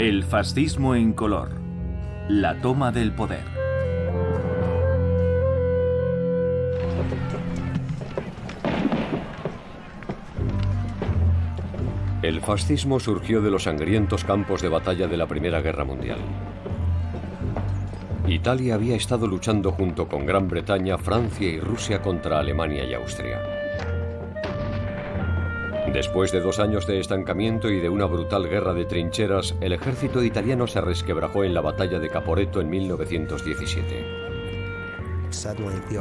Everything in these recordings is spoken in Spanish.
El fascismo en color. La toma del poder. El fascismo surgió de los sangrientos campos de batalla de la Primera Guerra Mundial. Italia había estado luchando junto con Gran Bretaña, Francia y Rusia contra Alemania y Austria. Después de 2 años de estancamiento y de una brutal guerra de trincheras, el ejército italiano se resquebrajó en la batalla de Caporetto en 1917.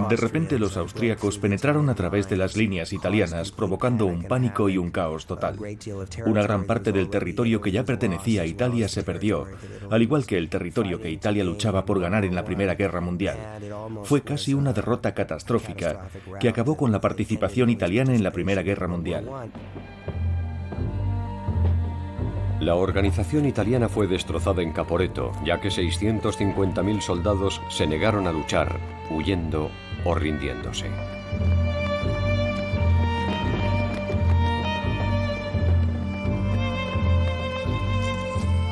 De repente los austríacos penetraron a través de las líneas italianas, provocando un pánico y un caos total. Una gran parte del territorio que ya pertenecía a Italia se perdió, al igual que el territorio que Italia luchaba por ganar en la Primera Guerra Mundial. Fue casi una derrota catastrófica que acabó con la participación italiana en la Primera Guerra Mundial. La organización italiana fue destrozada en Caporetto, ya que 650.000 soldados se negaron a luchar, huyendo o rindiéndose.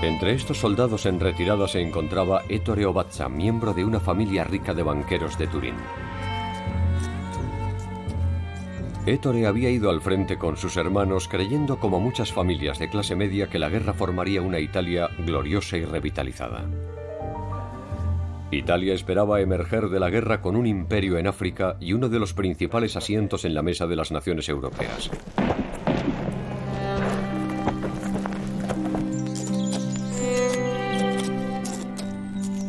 Entre estos soldados en retirada se encontraba Ettore Obazza, miembro de una familia rica de banqueros de Turín. Ettore había ido al frente con sus hermanos creyendo, como muchas familias de clase media, que la guerra formaría una Italia gloriosa y revitalizada. Italia esperaba emerger de la guerra con un imperio en África y uno de los principales asientos en la mesa de las naciones europeas.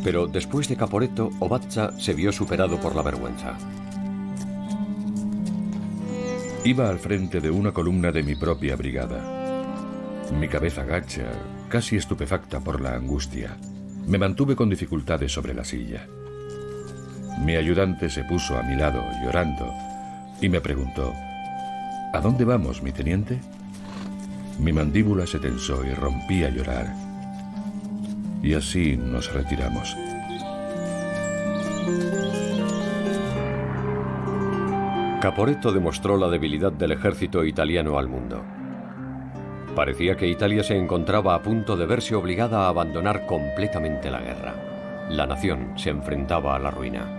Pero después de Caporetto, Obazza se vio superado por la vergüenza. Iba al frente de una columna de mi propia brigada. Mi cabeza gacha, casi estupefacta por la angustia. Me mantuve con dificultades sobre la silla. Mi ayudante se puso a mi lado, llorando, y me preguntó: ¿A dónde vamos, mi teniente? Mi mandíbula se tensó y rompí a llorar. Y así nos retiramos. Caporetto demostró la debilidad del ejército italiano al mundo. Parecía que Italia se encontraba a punto de verse obligada a abandonar completamente la guerra. La nación se enfrentaba a la ruina.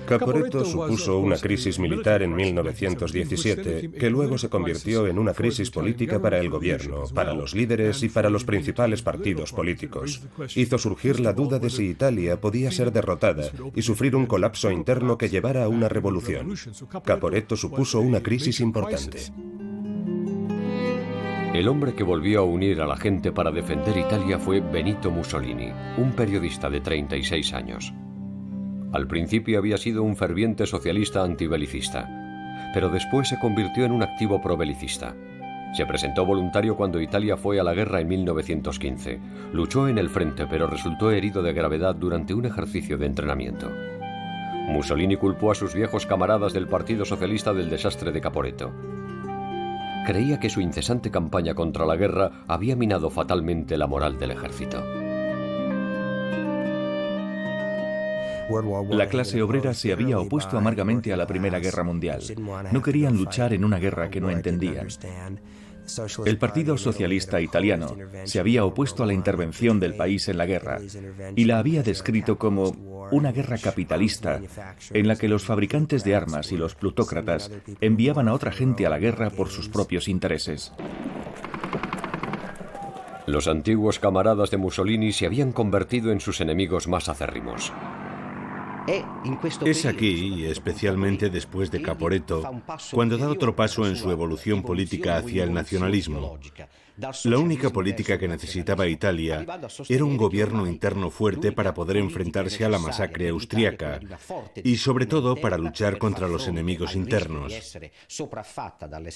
Caporetto supuso una crisis militar en 1917, que luego se convirtió en una crisis política para el gobierno, para los líderes y para los principales partidos políticos. Hizo surgir la duda de si Italia podía ser derrotada y sufrir un colapso interno que llevara a una revolución. Caporetto supuso una crisis importante. El hombre que volvió a unir a la gente para defender Italia fue Benito Mussolini, un periodista de 36 años. Al principio había sido un ferviente socialista antibelicista, pero después se convirtió en un activo probelicista. Se presentó voluntario cuando Italia fue a la guerra en 1915. Luchó en el frente, pero resultó herido de gravedad durante un ejercicio de entrenamiento. Mussolini culpó a sus viejos camaradas del Partido Socialista del desastre de Caporetto. Creía que su incesante campaña contra la guerra había minado fatalmente la moral del ejército. La clase obrera se había opuesto amargamente a la Primera Guerra Mundial. No querían luchar en una guerra que no entendían. El Partido Socialista Italiano se había opuesto a la intervención del país en la guerra y la había descrito como una guerra capitalista en la que los fabricantes de armas y los plutócratas enviaban a otra gente a la guerra por sus propios intereses. Los antiguos camaradas de Mussolini se habían convertido en sus enemigos más acérrimos. Es aquí, especialmente después de Caporetto, cuando da otro paso en su evolución política hacia el nacionalismo. La única política que necesitaba Italia era un gobierno interno fuerte para poder enfrentarse a la masacre austríaca y, sobre todo, para luchar contra los enemigos internos.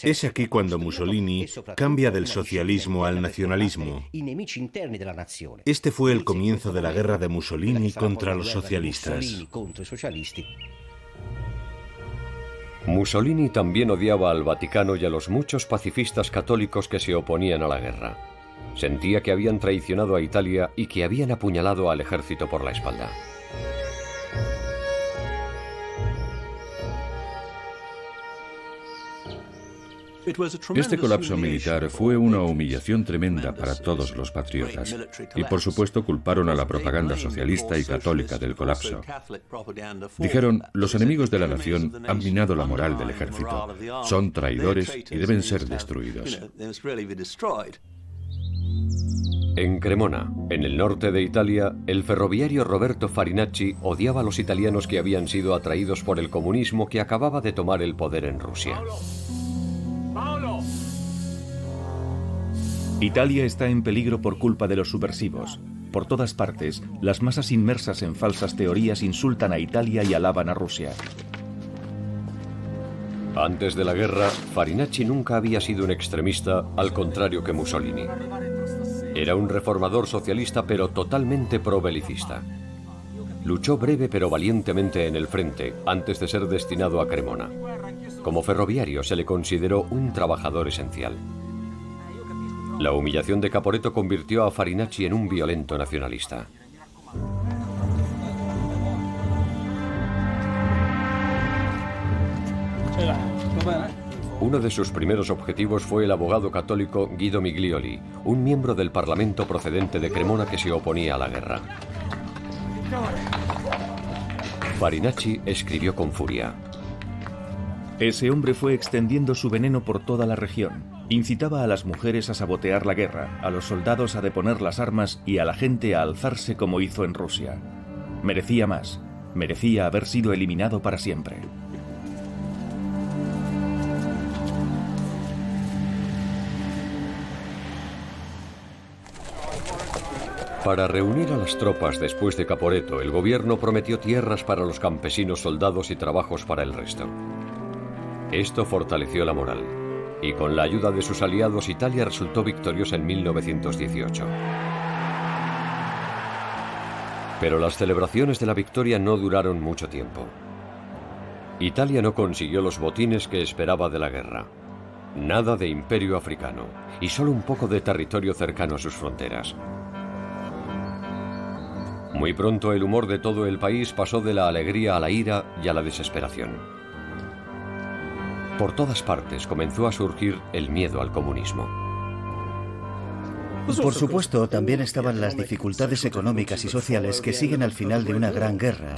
Es aquí cuando Mussolini cambia del socialismo al nacionalismo. Este fue el comienzo de la guerra de Mussolini contra los socialistas. Mussolini también odiaba al Vaticano y a los muchos pacifistas católicos que se oponían a la guerra. Sentía que habían traicionado a Italia y que habían apuñalado al ejército por la espalda. Este colapso militar fue una humillación tremenda para todos los patriotas y por supuesto culparon a la propaganda socialista y católica del colapso. Dijeron, los enemigos de la nación han minado la moral del ejército, son traidores y deben ser destruidos. En Cremona, en el norte de Italia, el ferroviario Roberto Farinacci odiaba a los italianos que habían sido atraídos por el comunismo que acababa de tomar el poder en Rusia. Italia está en peligro por culpa de los subversivos. Por todas partes, las masas inmersas en falsas teorías insultan a Italia y alaban a Rusia. Antes de la guerra, Farinacci nunca había sido un extremista, al contrario que Mussolini. Era un reformador socialista pero totalmente pro-belicista. Luchó breve pero valientemente en el frente antes de ser destinado a Cremona. Como ferroviario se le consideró un trabajador esencial. La humillación de Caporetto convirtió a Farinacci en un violento nacionalista. Uno de sus primeros objetivos fue el abogado católico Guido Miglioli, un miembro del Parlamento procedente de Cremona que se oponía a la guerra. Farinacci escribió con furia. Ese hombre fue extendiendo su veneno por toda la región. Incitaba a las mujeres a sabotear la guerra, a los soldados a deponer las armas y a la gente a alzarse como hizo en Rusia. Merecía más. Merecía haber sido eliminado para siempre. Para reunir a las tropas después de Caporetto, el gobierno prometió tierras para los campesinos, soldados y trabajos para el resto. Esto fortaleció la moral, y con la ayuda de sus aliados, Italia resultó victoriosa en 1918. Pero las celebraciones de la victoria no duraron mucho tiempo. Italia no consiguió los botines que esperaba de la guerra. Nada de imperio africano, y solo un poco de territorio cercano a sus fronteras. Muy pronto el humor de todo el país pasó de la alegría a la ira y a la desesperación. Por todas partes comenzó a surgir el miedo al comunismo. Por supuesto, también estaban las dificultades económicas y sociales que siguen al final de una gran guerra.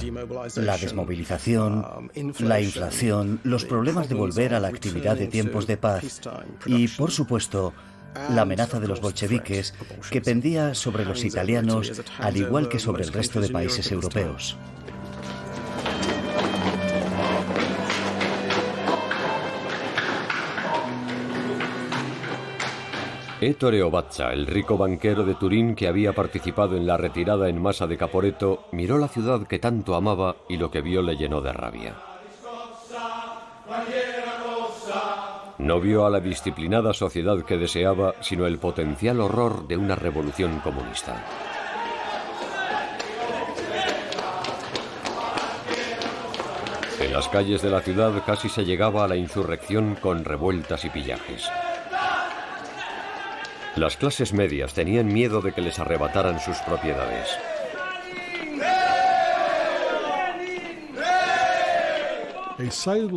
La desmovilización, la inflación, los problemas de volver a la actividad de tiempos de paz y, por supuesto, la amenaza de los bolcheviques que pendía sobre los italianos al igual que sobre el resto de países europeos. Ettore Obazza, el rico banquero de Turín que había participado en la retirada en masa de Caporetto, miró la ciudad que tanto amaba y lo que vio le llenó de rabia. No vio a la disciplinada sociedad que deseaba, sino el potencial horror de una revolución comunista. En las calles de la ciudad casi se llegaba a la insurrección con revueltas y pillajes. Las clases medias tenían miedo de que les arrebataran sus propiedades.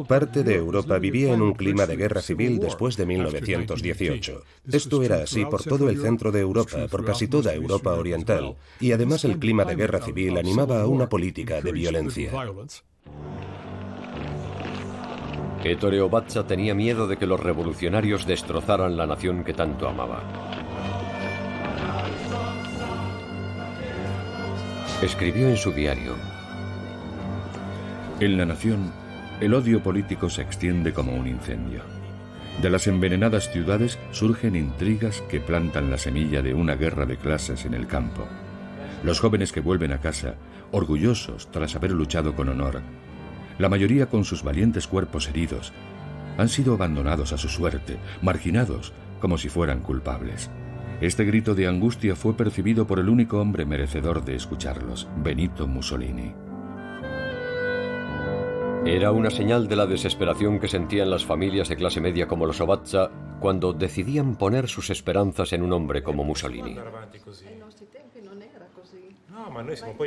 Parte de Europa vivía en un clima de guerra civil después de 1918. Esto era así por todo el centro de Europa, por casi toda Europa oriental, y además el clima de guerra civil animaba a una política de violencia. Ettore Obazza tenía miedo de que los revolucionarios destrozaran la nación que tanto amaba. Escribió en su diario: En la nación, el odio político se extiende como un incendio. De las envenenadas ciudades surgen intrigas que plantan la semilla de una guerra de clases en el campo. Los jóvenes que vuelven a casa, orgullosos tras haber luchado con honor, la mayoría con sus valientes cuerpos heridos, han sido abandonados a su suerte, marginados como si fueran culpables. Este grito de angustia fue percibido por el único hombre merecedor de escucharlos, Benito Mussolini. Era una señal de la desesperación que sentían las familias de clase media como los Obazza cuando decidían poner sus esperanzas en un hombre como Mussolini.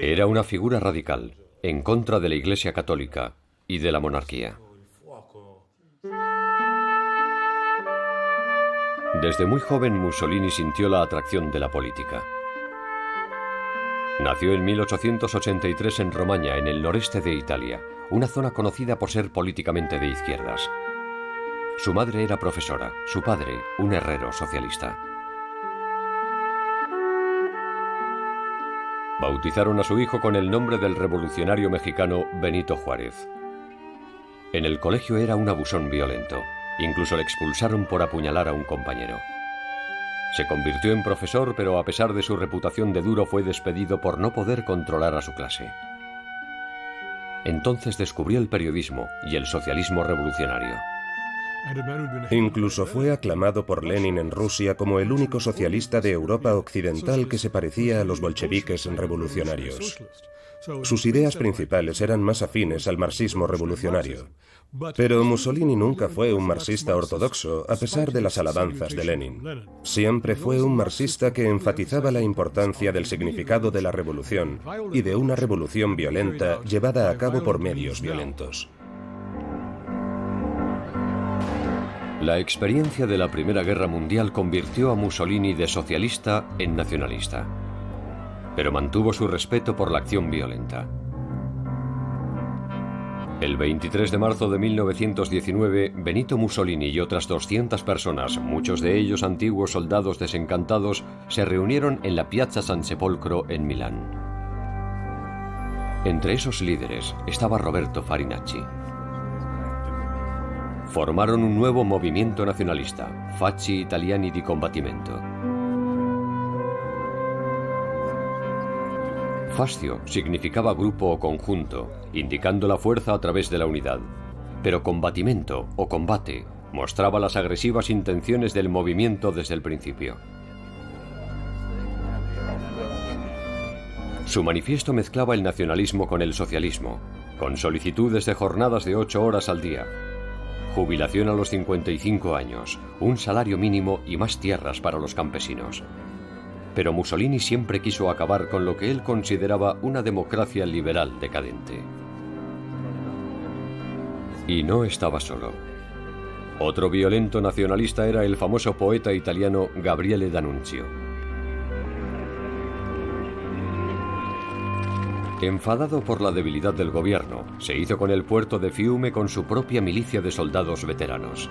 Era una figura radical, en contra de la Iglesia católica y de la monarquía. Desde muy joven Mussolini sintió la atracción de la política. Nació en 1883 en Romaña, en el noreste de Italia, una zona conocida por ser políticamente de izquierdas. Su madre era profesora, su padre un herrero socialista. Bautizaron a su hijo con el nombre del revolucionario mexicano Benito Juárez. En el colegio era un abusón violento. Incluso le expulsaron por apuñalar a un compañero. Se convirtió en profesor, pero a pesar de su reputación de duro fue despedido por no poder controlar a su clase. Entonces descubrió el periodismo y el socialismo revolucionario. Incluso fue aclamado por Lenin en Rusia como el único socialista de Europa occidental que se parecía a los bolcheviques revolucionarios. Sus ideas principales eran más afines al marxismo revolucionario. Pero Mussolini nunca fue un marxista ortodoxo, a pesar de las alabanzas de Lenin. Siempre fue un marxista que enfatizaba la importancia del significado de la revolución y de una revolución violenta llevada a cabo por medios violentos. La experiencia de la Primera Guerra Mundial convirtió a Mussolini de socialista en nacionalista, pero mantuvo su respeto por la acción violenta. El 23 de marzo de 1919, Benito Mussolini y otras 200 personas, muchos de ellos antiguos soldados desencantados, se reunieron en la Piazza San Sepolcro en Milán. Entre esos líderes estaba Roberto Farinacci. Formaron un nuevo movimiento nacionalista, Facci Italiani di Combattimento. Fascio significaba grupo o conjunto, indicando la fuerza a través de la unidad. Pero combatimento o combate mostraba las agresivas intenciones del movimiento desde el principio. Su manifiesto mezclaba el nacionalismo con el socialismo, con solicitudes de jornadas de 8 horas al día, jubilación a los 55 años, un salario mínimo y más tierras para los campesinos. Pero Mussolini siempre quiso acabar con lo que él consideraba una democracia liberal decadente. Y no estaba solo. Otro violento nacionalista era el famoso poeta italiano Gabriele D'Annunzio. Enfadado por la debilidad del gobierno, se hizo con el puerto de Fiume con su propia milicia de soldados veteranos.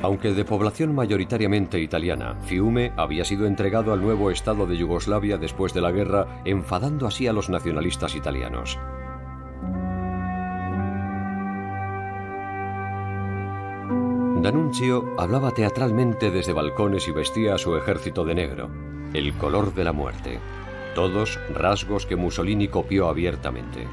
Aunque de población mayoritariamente italiana, Fiume había sido entregado al nuevo Estado de Yugoslavia después de la guerra, enfadando así a los nacionalistas italianos. D'Annunzio hablaba teatralmente desde balcones y vestía a su ejército de negro, el color de la muerte, todos rasgos que Mussolini copió abiertamente.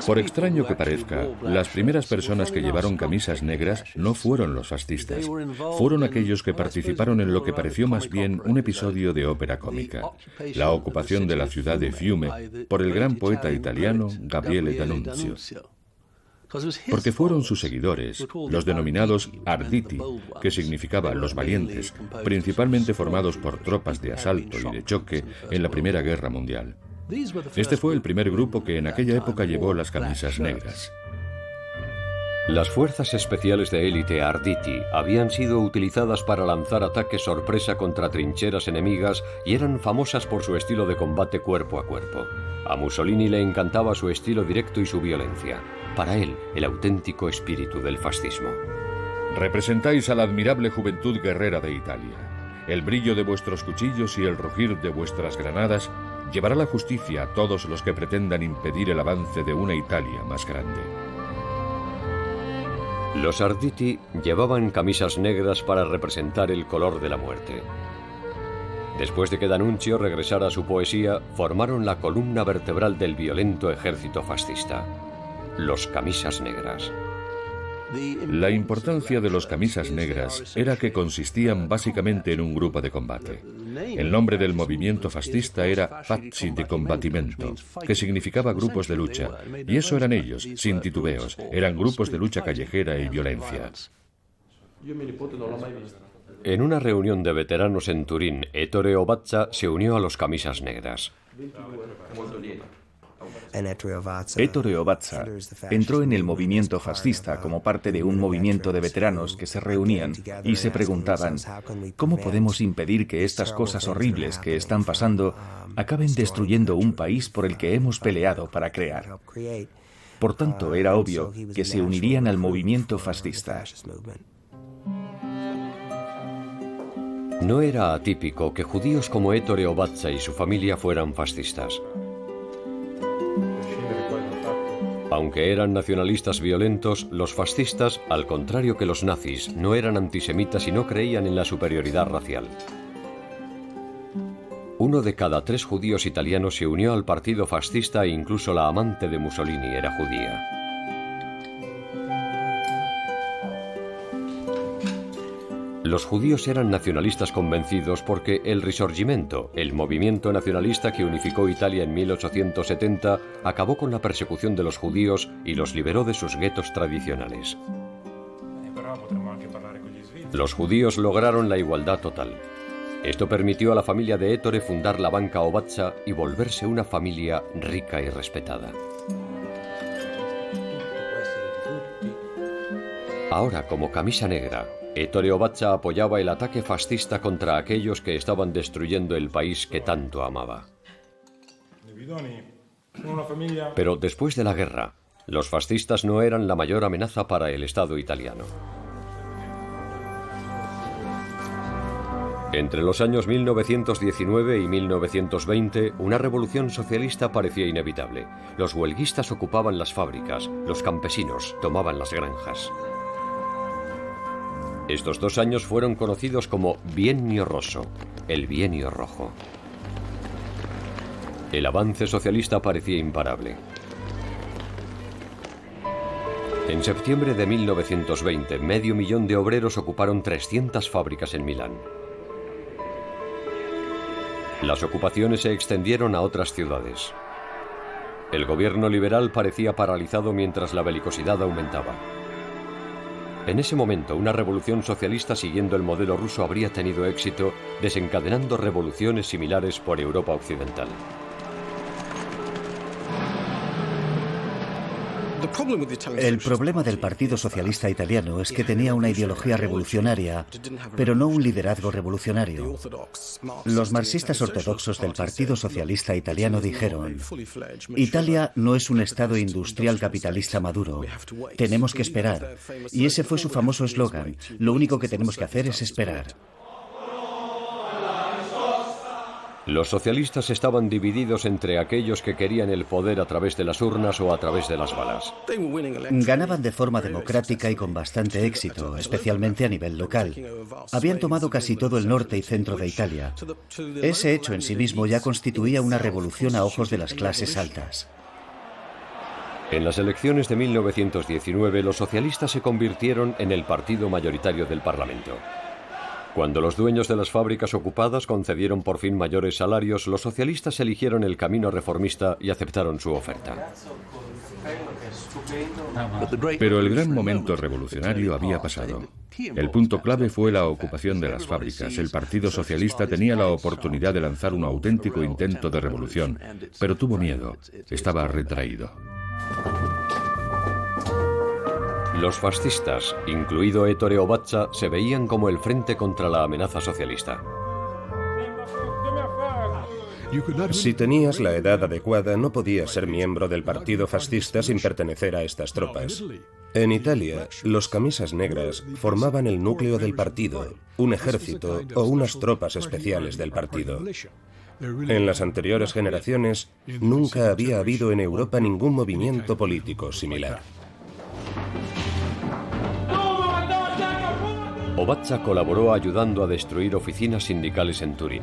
Por extraño que parezca, las primeras personas que llevaron camisas negras no fueron los fascistas. Fueron aquellos que participaron en lo que pareció más bien un episodio de ópera cómica, la ocupación de la ciudad de Fiume por el gran poeta italiano Gabriele D'Annunzio. Porque fueron sus seguidores, los denominados Arditi, que significaba los valientes, principalmente formados por tropas de asalto y de choque en la Primera Guerra Mundial. Este fue el primer grupo que en aquella época llevó las camisas negras. Las fuerzas especiales de élite Arditi habían sido utilizadas para lanzar ataques sorpresa contra trincheras enemigas y eran famosas por su estilo de combate cuerpo a cuerpo. A Mussolini le encantaba su estilo directo y su violencia. Para él, el auténtico espíritu del fascismo. Representáis a la admirable juventud guerrera de Italia. El brillo de vuestros cuchillos y el rugir de vuestras granadas llevará la justicia a todos los que pretendan impedir el avance de una Italia más grande. Los Arditi llevaban camisas negras para representar el color de la muerte. Después de que D'Annunzio regresara a su poesía, formaron la columna vertebral del violento ejército fascista, los camisas negras. La importancia de los camisas negras era que consistían básicamente en un grupo de combate. El nombre del movimiento fascista era Facci di Combattimento, que significaba grupos de lucha, y eso eran ellos, sin titubeos, eran grupos de lucha callejera y violencia. En una reunión de veteranos en Turín, Ettore Ovaza se unió a los camisas negras. Ettore Ovaza entró en el movimiento fascista como parte de un movimiento de veteranos que se reunían y se preguntaban: ¿cómo podemos impedir que estas cosas horribles que están pasando acaben destruyendo un país por el que hemos peleado para crear? Por tanto, era obvio que se unirían al movimiento fascista. No era atípico que judíos como Ettore Ovaza y su familia fueran fascistas. Aunque eran nacionalistas violentos, los fascistas, al contrario que los nazis, no eran antisemitas y no creían en la superioridad racial. 1 de cada 3 judíos italianos se unió al partido fascista e incluso la amante de Mussolini era judía. Los judíos eran nacionalistas convencidos porque el Risorgimento, el movimiento nacionalista que unificó Italia en 1870, acabó con la persecución de los judíos y los liberó de sus guetos tradicionales. Los judíos lograron la igualdad total. Esto permitió a la familia de Ettore fundar la Banca Ovaza y volverse una familia rica y respetada. Ahora, como camisa negra, Ettore Ovaza apoyaba el ataque fascista contra aquellos que estaban destruyendo el país que tanto amaba. Pero después de la guerra, los fascistas no eran la mayor amenaza para el Estado italiano. Entre los años 1919 y 1920, una revolución socialista parecía inevitable. Los huelguistas ocupaban las fábricas, los campesinos tomaban las granjas. Estos 2 años fueron conocidos como Biennio Rosso, el Bienio Rojo. El avance socialista parecía imparable. En septiembre de 1920, 500.000 de obreros ocuparon 300 fábricas en Milán. Las ocupaciones se extendieron a otras ciudades. El gobierno liberal parecía paralizado mientras la belicosidad aumentaba. En ese momento, una revolución socialista siguiendo el modelo ruso habría tenido éxito, desencadenando revoluciones similares por Europa occidental. El problema del Partido Socialista Italiano es que tenía una ideología revolucionaria, pero no un liderazgo revolucionario. Los marxistas ortodoxos del Partido Socialista Italiano dijeron: Italia no es un estado industrial capitalista maduro. Tenemos que esperar. Y ese fue su famoso eslogan: lo único que tenemos que hacer es esperar. Los socialistas estaban divididos entre aquellos que querían el poder a través de las urnas o a través de las balas. Ganaban de forma democrática y con bastante éxito, especialmente a nivel local. Habían tomado casi todo el norte y centro de Italia. Ese hecho en sí mismo ya constituía una revolución a ojos de las clases altas. En las elecciones de 1919, los socialistas se convirtieron en el partido mayoritario del Parlamento. Cuando los dueños de las fábricas ocupadas concedieron por fin mayores salarios, los socialistas eligieron el camino reformista y aceptaron su oferta. Pero el gran momento revolucionario había pasado. El punto clave fue la ocupación de las fábricas. El Partido Socialista tenía la oportunidad de lanzar un auténtico intento de revolución, pero tuvo miedo. Estaba retraído. Los fascistas, incluido Ettore Ovaza, se veían como el frente contra la amenaza socialista. Si tenías la edad adecuada, no podías ser miembro del partido fascista sin pertenecer a estas tropas. En Italia, los camisas negras formaban el núcleo del partido, un ejército o unas tropas especiales del partido. En las anteriores generaciones, nunca había habido en Europa ningún movimiento político similar. Ovaza colaboró ayudando a destruir oficinas sindicales en Turín.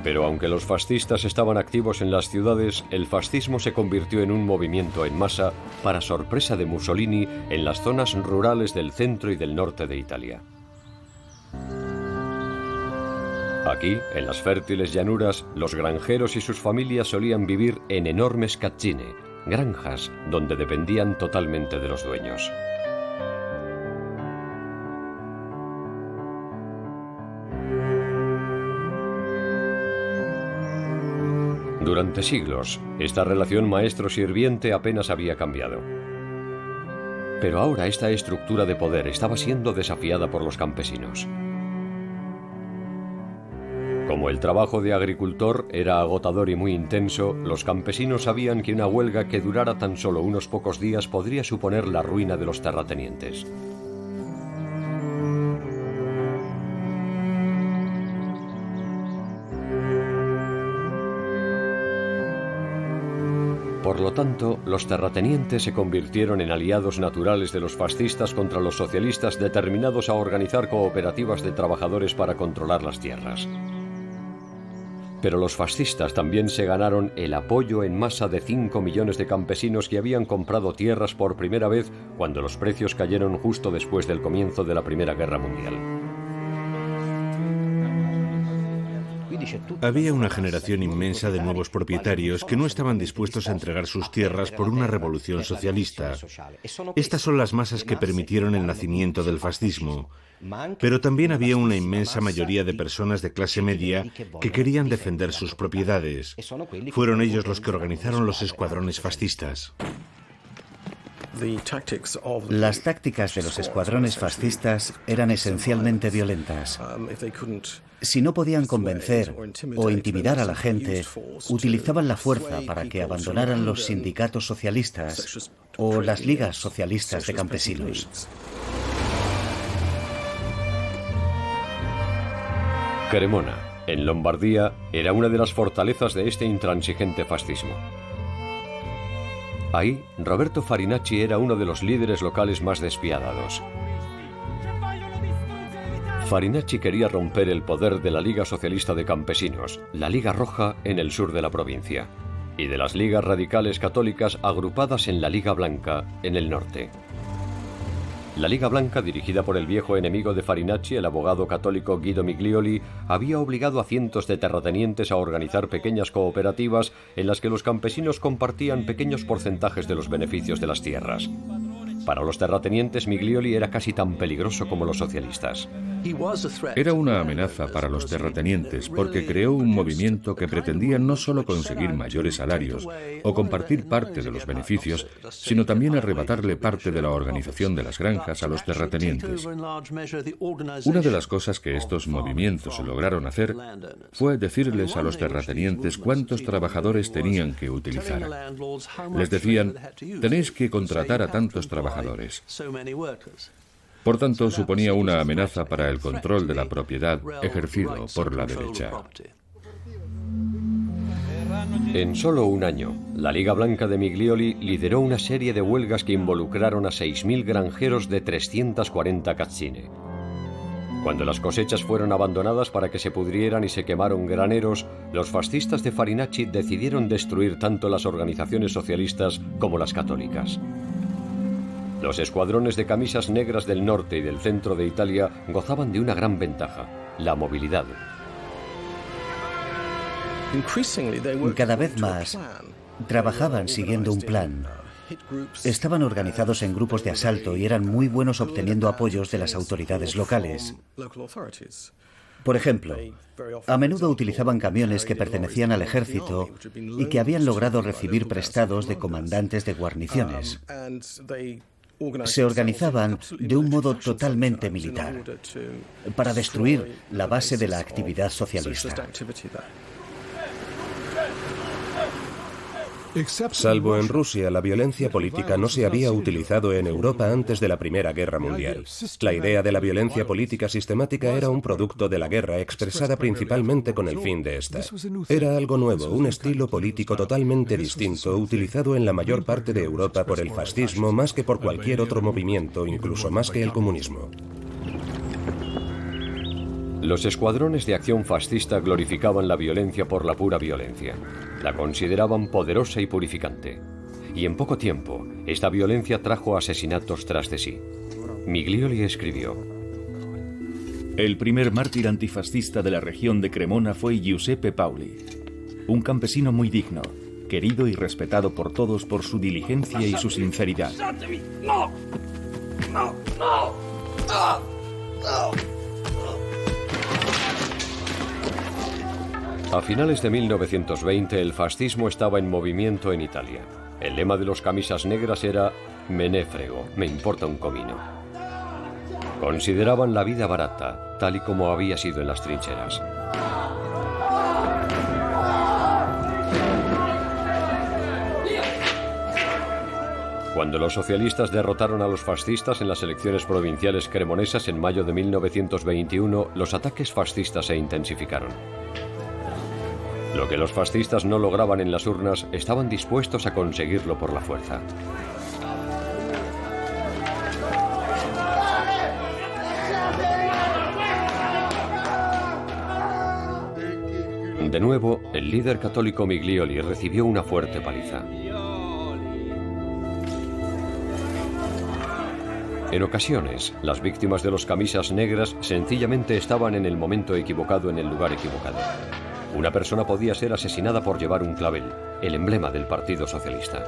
Pero aunque los fascistas estaban activos en las ciudades, el fascismo se convirtió en un movimiento en masa, para sorpresa de Mussolini, en las zonas rurales del centro y del norte de Italia. Aquí, en las fértiles llanuras, los granjeros y sus familias solían vivir en enormes caccine, granjas donde dependían totalmente de los dueños. Durante siglos, esta relación maestro-sirviente apenas había cambiado. Pero ahora esta estructura de poder estaba siendo desafiada por los campesinos. Como el trabajo de agricultor era agotador y muy intenso, los campesinos sabían que una huelga que durara tan solo unos pocos días podría suponer la ruina de los terratenientes. Por lo tanto, los terratenientes se convirtieron en aliados naturales de los fascistas contra los socialistas determinados a organizar cooperativas de trabajadores para controlar las tierras. Pero los fascistas también se ganaron el apoyo en masa de 5 millones de campesinos que habían comprado tierras por primera vez cuando los precios cayeron justo después del comienzo de la Primera Guerra Mundial. Había una generación inmensa de nuevos propietarios que no estaban dispuestos a entregar sus tierras por una revolución socialista. Estas son las masas que permitieron el nacimiento del fascismo. Pero también había una inmensa mayoría de personas de clase media que querían defender sus propiedades. Fueron ellos los que organizaron los escuadrones fascistas. Las tácticas de los escuadrones fascistas eran esencialmente violentas. Si no podían convencer o intimidar a la gente, utilizaban la fuerza para que abandonaran los sindicatos socialistas o las ligas socialistas de campesinos. Cremona, en Lombardía, era una de las fortalezas de este intransigente fascismo. Ahí, Roberto Farinacci era uno de los líderes locales más despiadados. Farinacci quería romper el poder de la Liga Socialista de Campesinos, la Liga Roja, en el sur de la provincia, y de las ligas radicales católicas agrupadas en la Liga Blanca, en el norte. La Liga Blanca, dirigida por el viejo enemigo de Farinacci, el abogado católico Guido Miglioli, había obligado a cientos de terratenientes a organizar pequeñas cooperativas en las que los campesinos compartían pequeños porcentajes de los beneficios de las tierras. Para los terratenientes, Miglioli era casi tan peligroso como los socialistas. Era una amenaza para los terratenientes porque creó un movimiento que pretendía no solo conseguir mayores salarios o compartir parte de los beneficios, sino también arrebatarle parte de la organización de las granjas a los terratenientes. Una de las cosas que estos movimientos lograron hacer fue decirles a los terratenientes cuántos trabajadores tenían que utilizar. Les decían, tenéis que contratar a tantos trabajadores. Por tanto, suponía una amenaza para el control de la propiedad ejercido por la derecha. En solo un año, la Liga Blanca de Miglioli lideró una serie de huelgas que involucraron a 6.000 granjeros de 340 cazzine. Cuando las cosechas fueron abandonadas para que se pudrieran y se quemaron graneros, los fascistas de Farinacci decidieron destruir tanto las organizaciones socialistas como las católicas. Los escuadrones de camisas negras del norte y del centro de Italia gozaban de una gran ventaja: la movilidad. Cada vez más trabajaban siguiendo un plan. Estaban organizados en grupos de asalto y eran muy buenos obteniendo apoyos de las autoridades locales. Por ejemplo, a menudo utilizaban camiones que pertenecían al ejército y que habían logrado recibir prestados de comandantes de guarniciones. Se organizaban de un modo totalmente militar para destruir la base de la actividad socialista. Salvo en Rusia, la violencia política no se había utilizado en Europa antes de la Primera Guerra Mundial. La idea de la violencia política sistemática era un producto de la guerra expresada principalmente con el fin de esta. Era algo nuevo, un estilo político totalmente distinto, utilizado en la mayor parte de Europa por el fascismo más que por cualquier otro movimiento, incluso más que el comunismo. Los escuadrones de acción fascista glorificaban la violencia por la pura violencia. La consideraban poderosa y purificante. Y en poco tiempo, esta violencia trajo asesinatos tras de sí. Miglioli escribió: El primer mártir antifascista de la región de Cremona fue Giuseppe Pauli, un campesino muy digno, querido y respetado por todos por su diligencia y su sinceridad. A finales de 1920 el fascismo estaba en movimiento en Italia. El lema de los camisas negras era «Me ne frego, me importa un comino». Consideraban la vida barata, tal y como había sido en las trincheras. Cuando los socialistas derrotaron a los fascistas en las elecciones provinciales cremonesas en mayo de 1921, los ataques fascistas se intensificaron. Lo que los fascistas no lograban en las urnas, estaban dispuestos a conseguirlo por la fuerza. De nuevo, el líder católico Miglioli recibió una fuerte paliza. En ocasiones, las víctimas de los camisas negras sencillamente estaban en el momento equivocado en el lugar equivocado. Una persona podía ser asesinada por llevar un clavel, el emblema del Partido Socialista.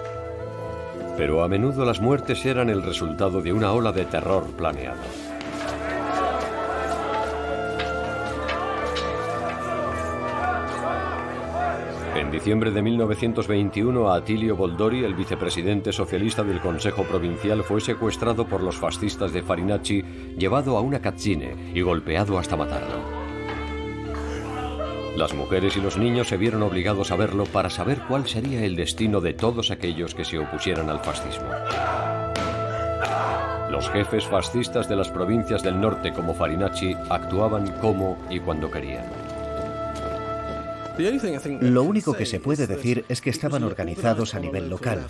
Pero a menudo las muertes eran el resultado de una ola de terror planeado. En diciembre de 1921, Attilio Boldori, el vicepresidente socialista del Consejo Provincial, fue secuestrado por los fascistas de Farinacci, llevado a una cazzine y golpeado hasta matarlo. Las mujeres y los niños se vieron obligados a verlo para saber cuál sería el destino de todos aquellos que se opusieran al fascismo. Los jefes fascistas de las provincias del norte, como Farinacci, actuaban como y cuando querían. Lo único que se puede decir es que estaban organizados a nivel local.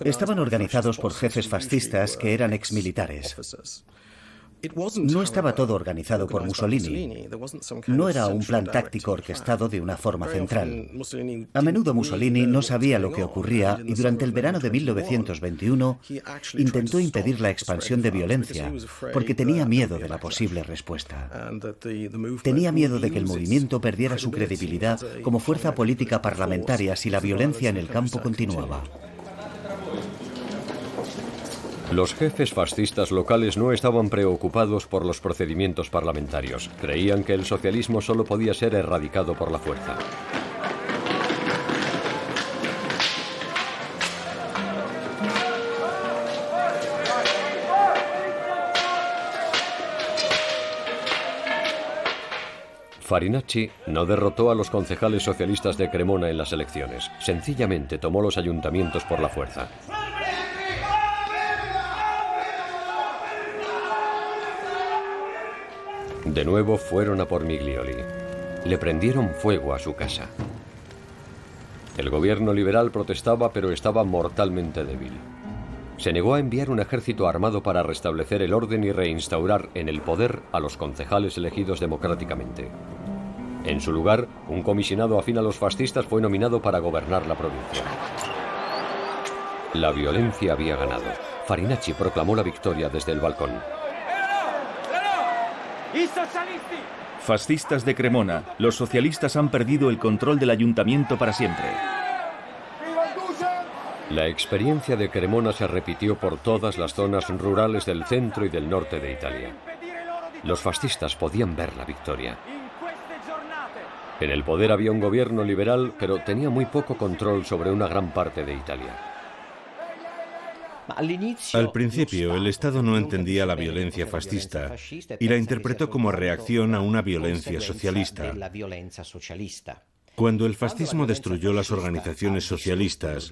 Estaban organizados por jefes fascistas que eran exmilitares. No estaba todo organizado por Mussolini. No era un plan táctico orquestado de una forma central. A menudo Mussolini no sabía lo que ocurría y durante el verano de 1921 intentó impedir la expansión de violencia porque tenía miedo de la posible respuesta. Tenía miedo de que el movimiento perdiera su credibilidad como fuerza política parlamentaria si la violencia en el campo continuaba. Los jefes fascistas locales no estaban preocupados por los procedimientos parlamentarios. Creían que el socialismo solo podía ser erradicado por la fuerza. Farinacci no derrotó a los concejales socialistas de Cremona en las elecciones. Sencillamente tomó los ayuntamientos por la fuerza. De nuevo fueron a por Miglioli. Le prendieron fuego a su casa. El gobierno liberal protestaba, pero estaba mortalmente débil. Se negó a enviar un ejército armado para restablecer el orden y reinstaurar en el poder a los concejales elegidos democráticamente. En su lugar, un comisionado afín a los fascistas fue nominado para gobernar la provincia. La violencia había ganado. Farinacci proclamó la victoria desde el balcón. Fascistas de Cremona, los socialistas han perdido el control del ayuntamiento para siempre. La experiencia de Cremona se repitió por todas las zonas rurales del centro y del norte de Italia. Los fascistas podían ver la victoria. En el poder había un gobierno liberal, pero tenía muy poco control sobre una gran parte de Italia. Al principio, el Estado no entendía la violencia fascista y la interpretó como reacción a una violencia socialista. Cuando el fascismo destruyó las organizaciones socialistas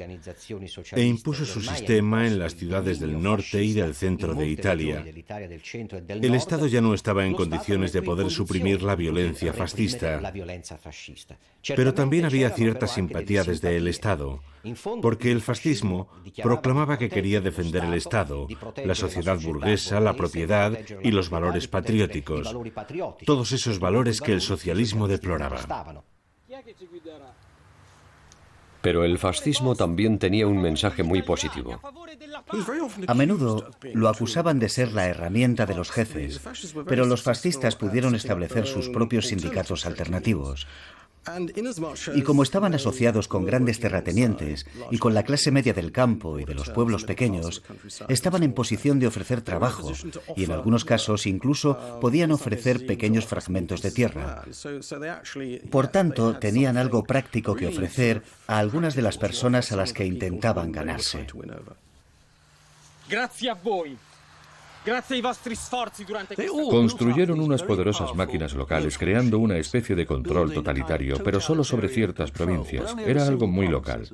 e impuso su sistema en las ciudades del norte y del centro de Italia, el Estado ya no estaba en condiciones de poder suprimir la violencia fascista. Pero también había cierta simpatía desde el Estado, porque el fascismo proclamaba que quería defender el Estado, la sociedad burguesa, la propiedad y los valores patrióticos, todos esos valores que el socialismo deploraba. Pero el fascismo también tenía un mensaje muy positivo. A menudo lo acusaban de ser la herramienta de los jefes, pero los fascistas pudieron establecer sus propios sindicatos alternativos. Y como estaban asociados con grandes terratenientes y con la clase media del campo y de los pueblos pequeños, estaban en posición de ofrecer trabajo y en algunos casos incluso podían ofrecer pequeños fragmentos de tierra. Por tanto, tenían algo práctico que ofrecer a algunas de las personas a las que intentaban ganarse. Construyeron unas poderosas máquinas locales creando una especie de control totalitario, pero solo sobre ciertas provincias. Era algo muy local.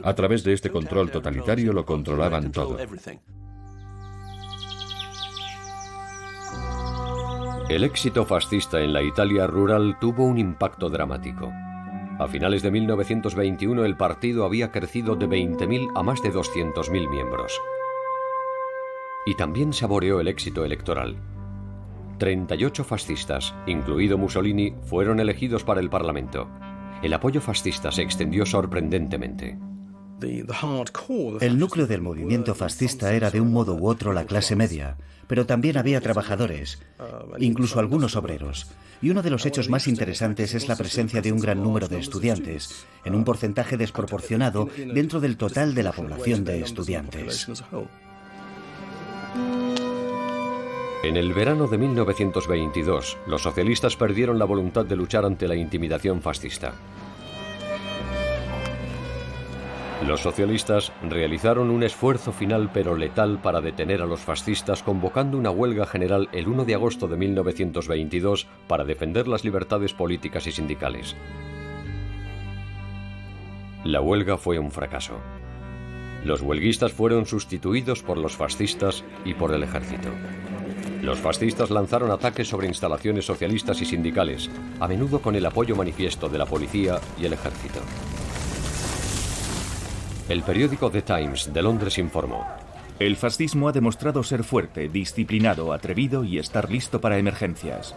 A través de este control totalitario lo controlaban todo. El éxito fascista en la Italia rural tuvo un impacto dramático. A finales de 1921 el partido había crecido de 20.000 a más de 200.000 miembros. Y también saboreó el éxito electoral. 38 fascistas, incluido Mussolini, fueron elegidos para el Parlamento. El apoyo fascista se extendió sorprendentemente. El núcleo del movimiento fascista era de un modo u otro la clase media, pero también había trabajadores, incluso algunos obreros. Y uno de los hechos más interesantes es la presencia de un gran número de estudiantes, en un porcentaje desproporcionado dentro del total de la población de estudiantes. En el verano de 1922, los socialistas perdieron la voluntad de luchar ante la intimidación fascista. Los socialistas realizaron un esfuerzo final pero letal para detener a los fascistas, convocando una huelga general el 1 de agosto de 1922 para defender las libertades políticas y sindicales. La huelga fue un fracaso. Los huelguistas fueron sustituidos por los fascistas y por el ejército. Los fascistas lanzaron ataques sobre instalaciones socialistas y sindicales, a menudo con el apoyo manifiesto de la policía y el ejército. El periódico The Times de Londres informó: el fascismo ha demostrado ser fuerte, disciplinado, atrevido y estar listo para emergencias.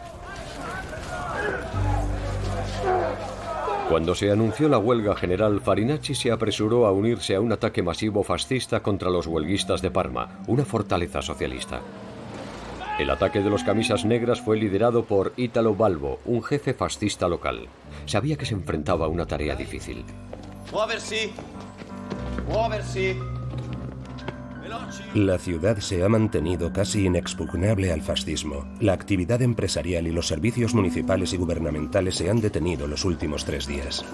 Cuando se anunció la huelga general, Farinacci se apresuró a unirse a un ataque masivo fascista contra los huelguistas de Parma, una fortaleza socialista. El ataque de los camisas negras fue liderado por Italo Balbo, un jefe fascista local. Sabía que se enfrentaba a una tarea difícil. La ciudad se ha mantenido casi inexpugnable al fascismo. La actividad empresarial y los servicios municipales y gubernamentales se han detenido los últimos 3 días.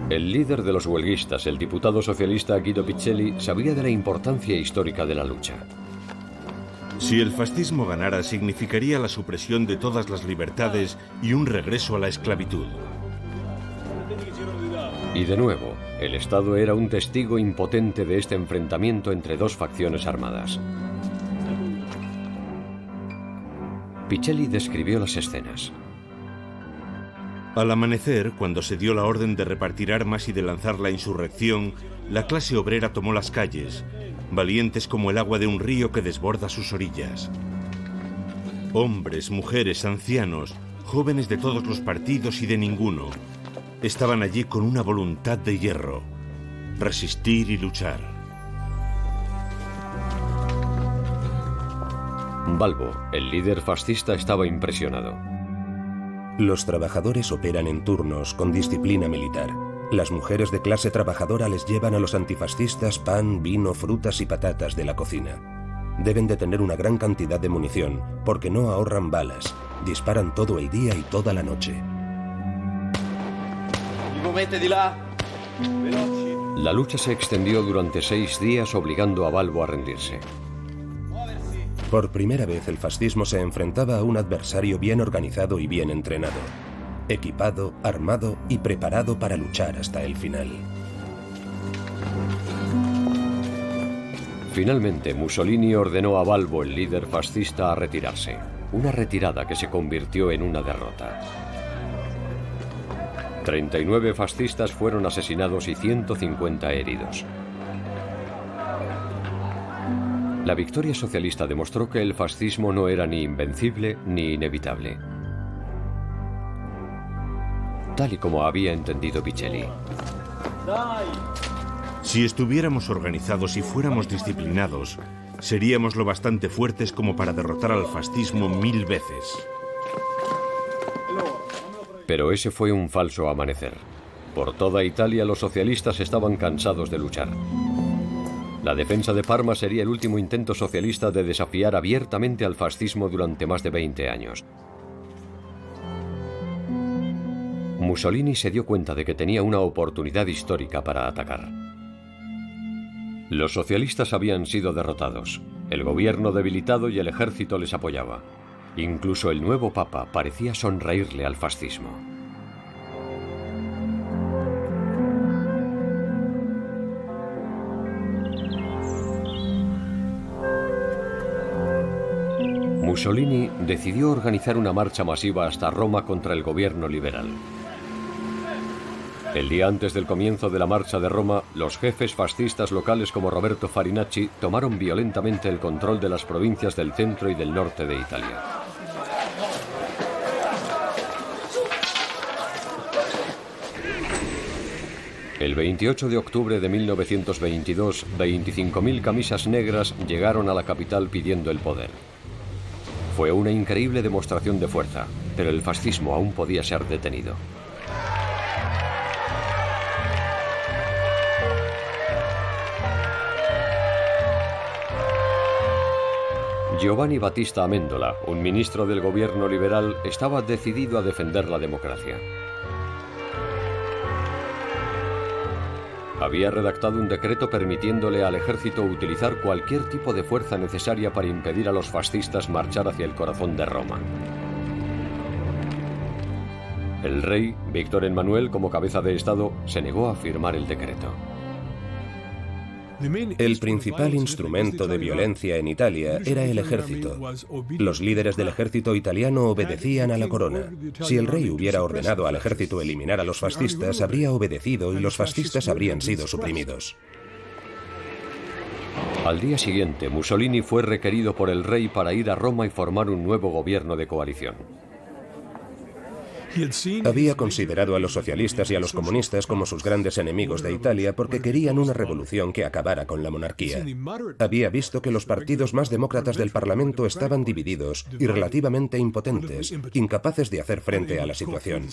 El líder de los huelguistas, el diputado socialista Guido Picelli, sabía de la importancia histórica de la lucha. Si el fascismo ganara, significaría la supresión de todas las libertades y un regreso a la esclavitud. Y de nuevo, el Estado era un testigo impotente de este enfrentamiento entre dos facciones armadas. Picelli describió las escenas. Al amanecer, cuando se dio la orden de repartir armas y de lanzar la insurrección, la clase obrera tomó las calles, valientes como el agua de un río que desborda sus orillas. Hombres, mujeres, ancianos, jóvenes de todos los partidos y de ninguno, estaban allí con una voluntad de hierro: resistir y luchar. Balbo, el líder fascista, estaba impresionado. Los trabajadores operan en turnos con disciplina militar. Las mujeres de clase trabajadora les llevan a los antifascistas pan, vino, frutas y patatas de la cocina. Deben de tener una gran cantidad de munición, porque no ahorran balas. Disparan todo el día y toda la noche. La lucha se extendió durante 6 días, obligando a Balbo a rendirse. Por primera vez el fascismo se enfrentaba a un adversario bien organizado y bien entrenado, equipado, armado y preparado para luchar hasta el final. Finalmente, Mussolini ordenó a Balbo, el líder fascista, a retirarse. Una retirada que se convirtió en una derrota. 39 fascistas fueron asesinados y 150 heridos. La victoria socialista demostró que el fascismo no era ni invencible ni inevitable, tal y como había entendido Picelli. Si estuviéramos organizados y fuéramos disciplinados, seríamos lo bastante fuertes como para derrotar al fascismo 1000 veces. Pero ese fue un falso amanecer. Por toda Italia los socialistas estaban cansados de luchar. La defensa de Parma sería el último intento socialista de desafiar abiertamente al fascismo durante más de 20 años. Mussolini se dio cuenta de que tenía una oportunidad histórica para atacar. Los socialistas habían sido derrotados, el gobierno debilitado y el ejército les apoyaba. Incluso el nuevo papa parecía sonreírle al fascismo. Mussolini decidió organizar una marcha masiva hasta Roma contra el gobierno liberal. El día antes del comienzo de la marcha de Roma, los jefes fascistas locales como Roberto Farinacci tomaron violentamente el control de las provincias del centro y del norte de Italia. El 28 de octubre de 1922, 25.000 camisas negras llegaron a la capital pidiendo el poder. Fue una increíble demostración de fuerza, pero el fascismo aún podía ser detenido. Giovanni Battista Amendola, un ministro del gobierno liberal, estaba decidido a defender la democracia. Había redactado un decreto permitiéndole al ejército utilizar cualquier tipo de fuerza necesaria para impedir a los fascistas marchar hacia el corazón de Roma. El rey, Víctor Emmanuel, como cabeza de Estado, se negó a firmar el decreto. El principal instrumento de violencia en Italia era el ejército. Los líderes del ejército italiano obedecían a la corona. Si el rey hubiera ordenado al ejército eliminar a los fascistas, habría obedecido y los fascistas habrían sido suprimidos. Al día siguiente, Mussolini fue requerido por el rey para ir a Roma y formar un nuevo gobierno de coalición. Había considerado a los socialistas y a los comunistas como sus grandes enemigos de Italia porque querían una revolución que acabara con la monarquía. Había visto que los partidos más demócratas del Parlamento estaban divididos y relativamente impotentes, incapaces de hacer frente a la situación.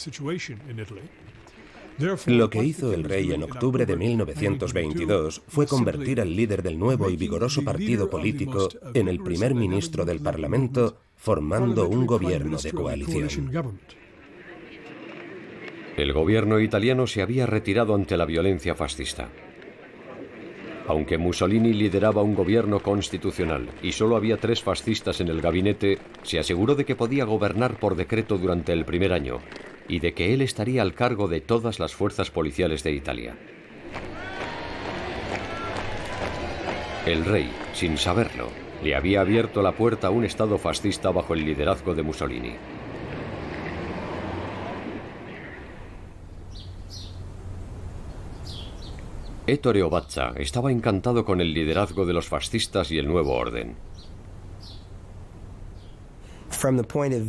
Lo que hizo el rey en octubre de 1922 fue convertir al líder del nuevo y vigoroso partido político en el primer ministro del Parlamento, formando un gobierno de coalición. El gobierno italiano se había retirado ante la violencia fascista. Aunque Mussolini lideraba un gobierno constitucional y solo había 3 fascistas en el gabinete, se aseguró de que podía gobernar por decreto durante el primer año y de que él estaría al cargo de todas las fuerzas policiales de Italia. El rey, sin saberlo, le había abierto la puerta a un estado fascista bajo el liderazgo de Mussolini. Ettore Ovaza estaba encantado con el liderazgo de los fascistas y el nuevo orden.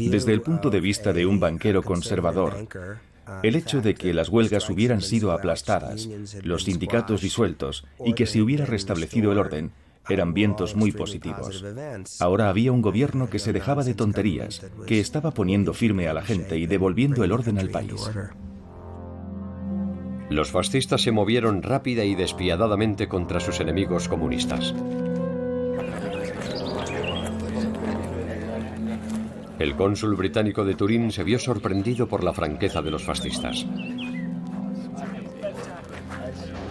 Desde el punto de vista de un banquero conservador, el hecho de que las huelgas hubieran sido aplastadas, los sindicatos disueltos y que se hubiera restablecido el orden, eran vientos muy positivos. Ahora había un gobierno que se dejaba de tonterías, que estaba poniendo firme a la gente y devolviendo el orden al país. Los fascistas se movieron rápida y despiadadamente contra sus enemigos comunistas. El cónsul británico de Turín se vio sorprendido por la franqueza de los fascistas.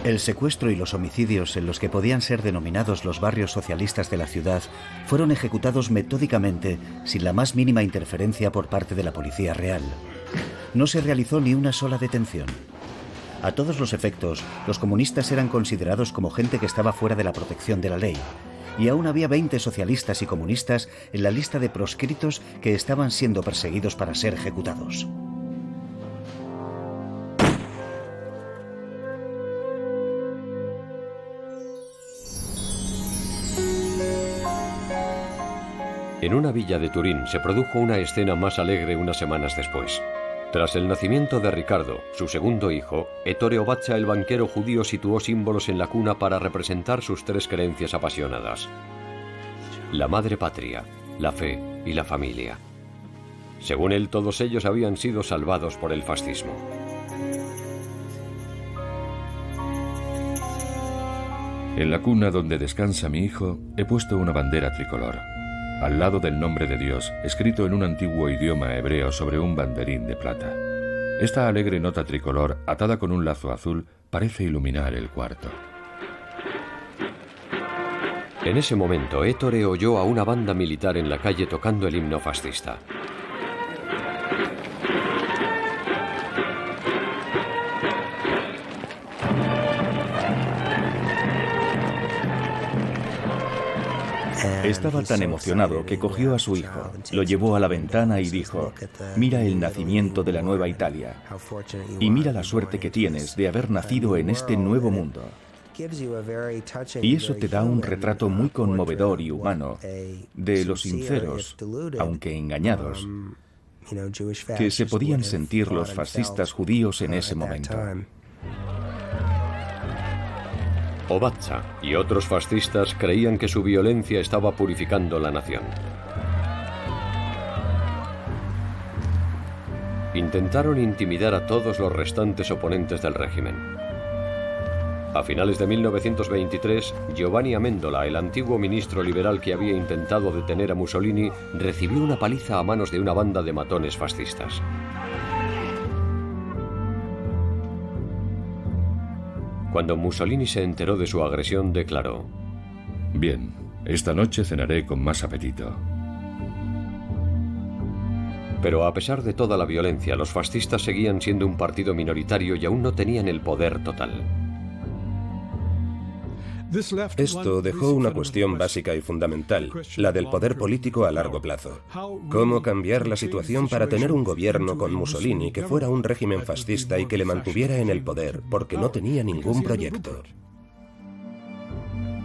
El secuestro y los homicidios en los que podían ser denominados los barrios socialistas de la ciudad fueron ejecutados metódicamente sin la más mínima interferencia por parte de la policía real. No se realizó ni una sola detención. A todos los efectos, los comunistas eran considerados como gente que estaba fuera de la protección de la ley, y aún había 20 socialistas y comunistas en la lista de proscritos que estaban siendo perseguidos para ser ejecutados. En una villa de Turín se produjo una escena más alegre unas semanas después. Tras el nacimiento de Ricardo, su segundo hijo, Ettore Ovaza, el banquero judío, situó símbolos en la cuna para representar sus 3 creencias apasionadas: la madre patria, la fe y la familia. Según él, todos ellos habían sido salvados por el fascismo. En la cuna donde descansa mi hijo he puesto una bandera tricolor, al lado del nombre de Dios, escrito en un antiguo idioma hebreo sobre un banderín de plata. Esta alegre nota tricolor, atada con un lazo azul, parece iluminar el cuarto. En ese momento, Ettore oyó a una banda militar en la calle tocando el himno fascista. Estaba tan emocionado que cogió a su hijo, lo llevó a la ventana y dijo: «Mira el nacimiento de la nueva Italia y mira la suerte que tienes de haber nacido en este nuevo mundo». Y eso te da un retrato muy conmovedor y humano de los sinceros, aunque engañados, que se podían sentir los fascistas judíos en ese momento. Obatza y otros fascistas creían que su violencia estaba purificando la nación. Intentaron intimidar a todos los restantes oponentes del régimen. A finales de 1923, Giovanni Amendola, el antiguo ministro liberal que había intentado detener a Mussolini, recibió una paliza a manos de una banda de matones fascistas. Cuando Mussolini se enteró de su agresión, declaró: «Bien, esta noche cenaré con más apetito». Pero a pesar de toda la violencia, los fascistas seguían siendo un partido minoritario y aún no tenían el poder total. Esto dejó una cuestión básica y fundamental, la del poder político a largo plazo. ¿Cómo cambiar la situación para tener un gobierno con Mussolini que fuera un régimen fascista y que le mantuviera en el poder, porque no tenía ningún proyecto?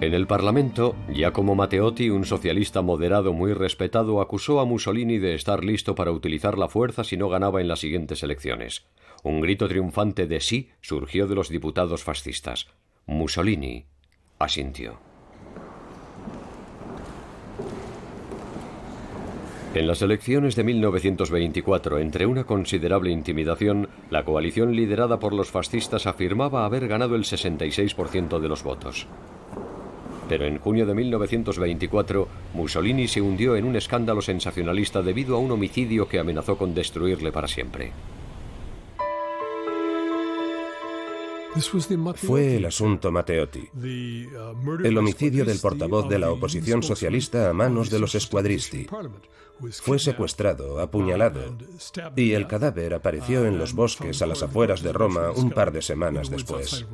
En el Parlamento, Giacomo Matteotti, un socialista moderado muy respetado, acusó a Mussolini de estar listo para utilizar la fuerza si no ganaba en las siguientes elecciones. Un grito triunfante de sí surgió de los diputados fascistas. Mussolini asintió. En las elecciones de 1924, entre una considerable intimidación, la coalición liderada por los fascistas afirmaba haber ganado el 66% de los votos. Pero en junio de 1924, Mussolini se hundió en un escándalo sensacionalista debido a un homicidio que amenazó con destruirle para siempre. Fue el asunto Matteotti, el homicidio del portavoz de la oposición socialista a manos de los squadristi. Fue secuestrado, apuñalado, y el cadáver apareció en los bosques a las afueras de Roma un par de semanas después.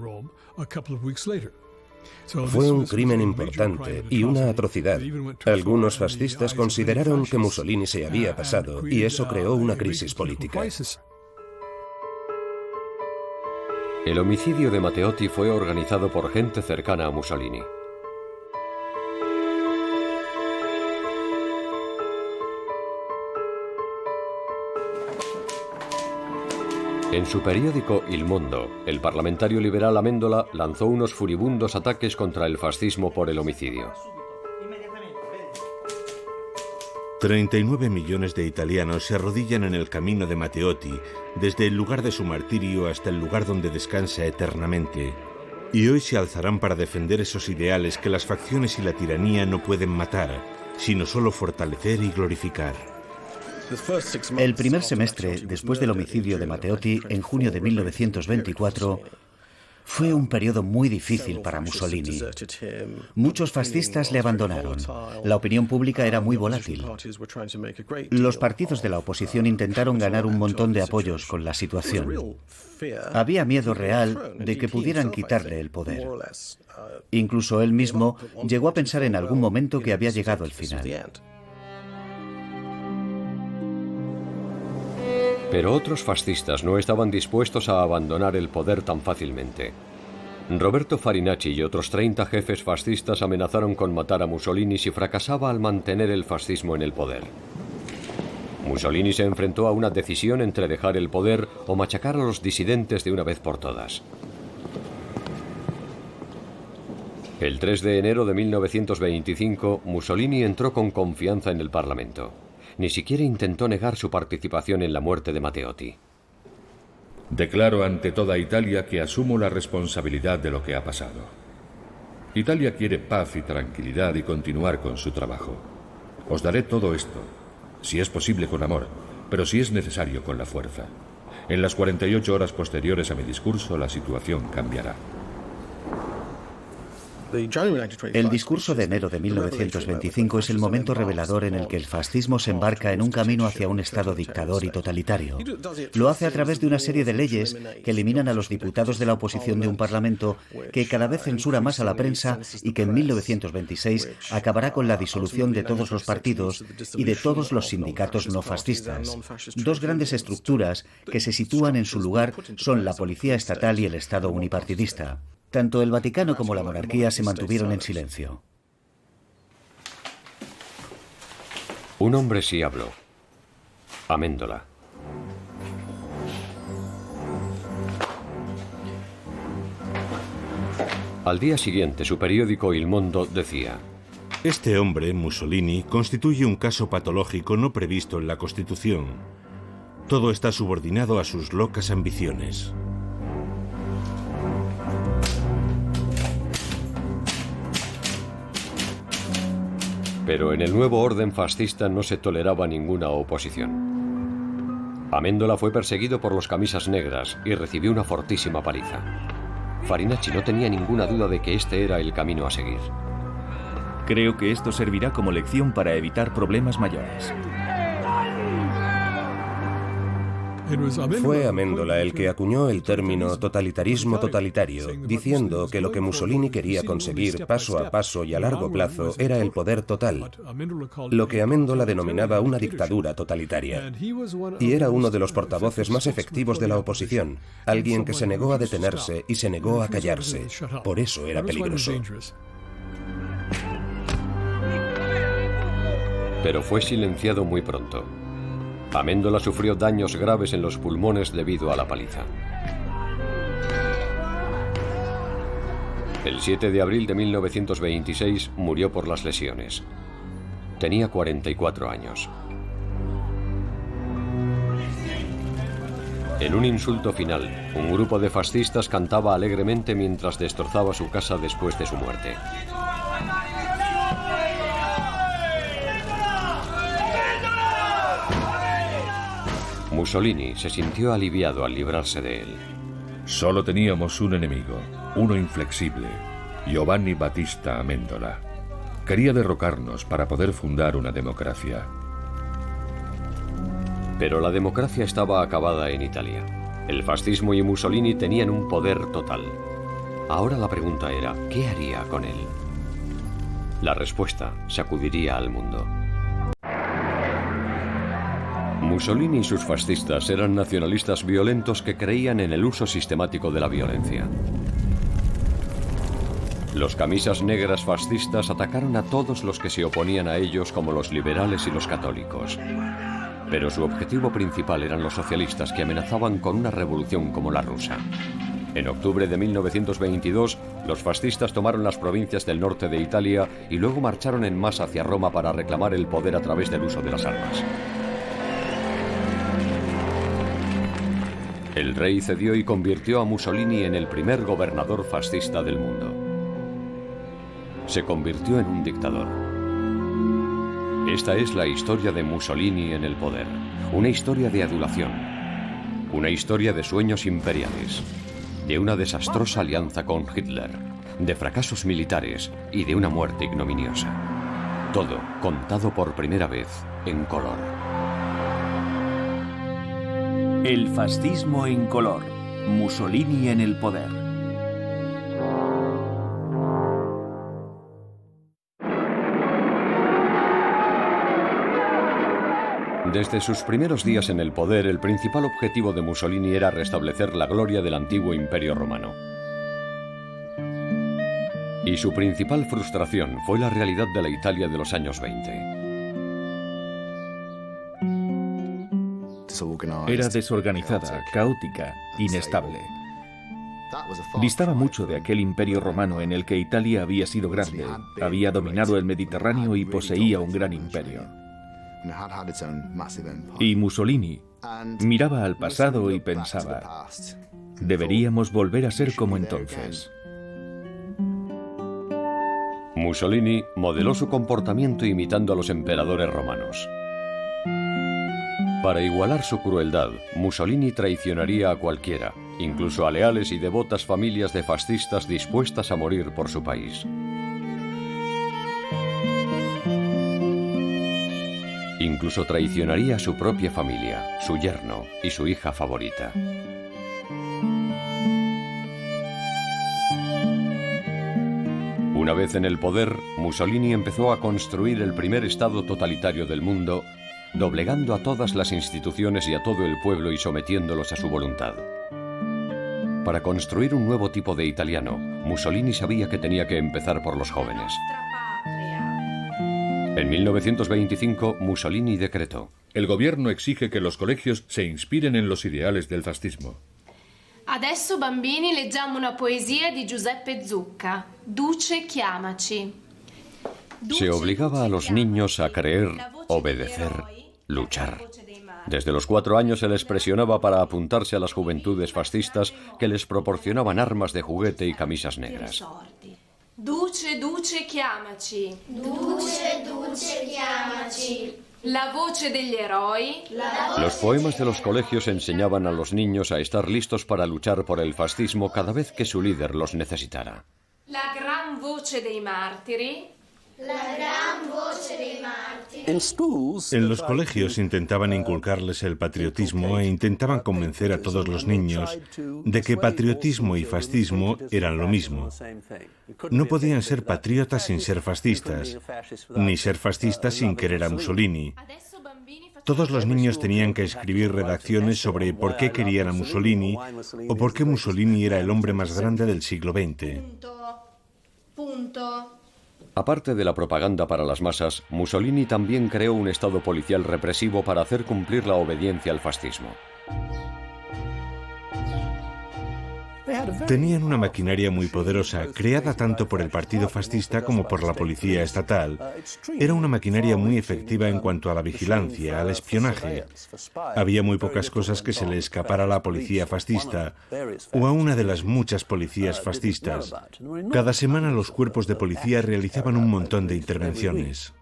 Fue un crimen importante y una atrocidad. Algunos fascistas consideraron que Mussolini se había pasado y eso creó una crisis política. El homicidio de Matteotti fue organizado por gente cercana a Mussolini. En su periódico Il Mondo, el parlamentario liberal Amendola lanzó unos furibundos ataques contra el fascismo por el homicidio. 39 millones de italianos se arrodillan en el camino de Matteotti, desde el lugar de su martirio hasta el lugar donde descansa eternamente. Y hoy se alzarán para defender esos ideales que las facciones y la tiranía no pueden matar, sino solo fortalecer y glorificar. El primer semestre, después del homicidio de Matteotti, en junio de 1924, fue un periodo muy difícil para Mussolini. Muchos fascistas le abandonaron. La opinión pública era muy volátil. Los partidos de la oposición intentaron ganar un montón de apoyos con la situación. Había miedo real de que pudieran quitarle el poder. Incluso él mismo llegó a pensar en algún momento que había llegado el final. Pero otros fascistas no estaban dispuestos a abandonar el poder tan fácilmente. Roberto Farinacci y otros 30 jefes fascistas amenazaron con matar a Mussolini si fracasaba al mantener el fascismo en el poder. Mussolini se enfrentó a una decisión entre dejar el poder o machacar a los disidentes de una vez por todas. El 3 de enero de 1925, Mussolini entró con confianza en el Parlamento. Ni siquiera intentó negar su participación en la muerte de Matteotti. Declaro ante toda Italia que asumo la responsabilidad de lo que ha pasado. Italia quiere paz y tranquilidad y continuar con su trabajo. Os daré todo esto, si es posible con amor, pero si es necesario con la fuerza. En las 48 horas posteriores a mi discurso, la situación cambiará. El discurso de enero de 1925 es el momento revelador en el que el fascismo se embarca en un camino hacia un Estado dictador y totalitario. Lo hace a través de una serie de leyes que eliminan a los diputados de la oposición de un Parlamento que cada vez censura más a la prensa y que en 1926 acabará con la disolución de todos los partidos y de todos los sindicatos no fascistas. Dos grandes estructuras que se sitúan en su lugar son la policía estatal y el Estado unipartidista. Tanto el Vaticano como la monarquía se mantuvieron en silencio. Un hombre sí habló. Amendola. Al día siguiente, su periódico Il Mondo decía: este hombre, Mussolini, constituye un caso patológico no previsto en la Constitución. Todo está subordinado a sus locas ambiciones. Pero en el nuevo orden fascista no se toleraba ninguna oposición. Amendola fue perseguido por los camisas negras y recibió una fortísima paliza. Farinacci no tenía ninguna duda de que este era el camino a seguir. Creo que esto servirá como lección para evitar problemas mayores. Fue Amendola el que acuñó el término totalitarismo totalitario, diciendo que lo que Mussolini quería conseguir paso a paso y a largo plazo era el poder total, lo que Amendola denominaba una dictadura totalitaria. Y era uno de los portavoces más efectivos de la oposición, alguien que se negó a detenerse y se negó a callarse. Por eso era peligroso. Pero fue silenciado muy pronto. Amendola sufrió daños graves en los pulmones debido a la paliza. El 7 de abril de 1926 murió por las lesiones. Tenía 44 años. En un insulto final, un grupo de fascistas cantaba alegremente mientras destrozaba su casa después de su muerte. Mussolini se sintió aliviado al librarse de él. Solo teníamos un enemigo, uno inflexible, Giovanni Battista Amendola. Quería derrocarnos para poder fundar una democracia. Pero la democracia estaba acabada en Italia. El fascismo y Mussolini tenían un poder total. Ahora la pregunta era, ¿qué haría con él? La respuesta sacudiría al mundo. Mussolini y sus fascistas eran nacionalistas violentos que creían en el uso sistemático de la violencia. Los camisas negras fascistas atacaron a todos los que se oponían a ellos, como los liberales y los católicos. Pero su objetivo principal eran los socialistas, que amenazaban con una revolución como la rusa. En octubre de 1922, los fascistas tomaron las provincias del norte de Italia y luego marcharon en masa hacia Roma para reclamar el poder a través del uso de las armas. El rey cedió y convirtió a Mussolini en el primer gobernador fascista del mundo. Se convirtió en un dictador. Esta es la historia de Mussolini en el poder. Una historia de adulación. Una historia de sueños imperiales. De una desastrosa alianza con Hitler. De fracasos militares y de una muerte ignominiosa. Todo contado por primera vez en color. El fascismo en color. Mussolini en el poder. Desde sus primeros días en el poder, el principal objetivo de Mussolini era restablecer la gloria del antiguo Imperio Romano. Y su principal frustración fue la realidad de la Italia de los años 20. Era desorganizada, caótica, inestable. Distaba mucho de aquel imperio romano en el que Italia había sido grande, había dominado el Mediterráneo y poseía un gran imperio. Y Mussolini miraba al pasado y pensaba, deberíamos volver a ser como entonces. Mussolini modeló su comportamiento imitando a los emperadores romanos. Para igualar su crueldad, Mussolini traicionaría a cualquiera, incluso a leales y devotas familias de fascistas dispuestas a morir por su país. Incluso traicionaría a su propia familia, su yerno y su hija favorita. Una vez en el poder, Mussolini empezó a construir el primer Estado totalitario del mundo, doblegando a todas las instituciones y a todo el pueblo y sometiéndolos a su voluntad. Para construir un nuevo tipo de italiano, Mussolini sabía que tenía que empezar por los jóvenes. En 1925, Mussolini decretó: el gobierno exige que los colegios se inspiren en los ideales del fascismo. Adesso bambini leggiamo una poesia di Giuseppe Zucca, Duce chiamaci. Se obligaba a los niños a creer, obedecer, luchar. Desde los 4 años se les presionaba para apuntarse a las juventudes fascistas que les proporcionaban armas de juguete y camisas negras. Duce, duce chiamaci. Duce, duce chiamaci. La voce degli eroi. Los poemas de los colegios enseñaban a los niños a estar listos para luchar por el fascismo cada vez que su líder los necesitara. La gran voce dei martiri. La gran voce dei martiri. En los colegios intentaban inculcarles el patriotismo e intentaban convencer a todos los niños de que patriotismo y fascismo eran lo mismo. No podían ser patriotas sin ser fascistas, ni ser fascistas sin querer a Mussolini. Todos los niños tenían que escribir redacciones sobre por qué querían a Mussolini o por qué Mussolini era el hombre más grande del siglo XX. Punto. Aparte de la propaganda para las masas, Mussolini también creó un estado policial represivo para hacer cumplir la obediencia al fascismo. Tenían una maquinaria muy poderosa, creada tanto por el partido fascista como por la policía estatal. Era una maquinaria muy efectiva en cuanto a la vigilancia, al espionaje. Había muy pocas cosas que se le escapara a la policía fascista o a una de las muchas policías fascistas. Cada semana los cuerpos de policía realizaban un montón de intervenciones.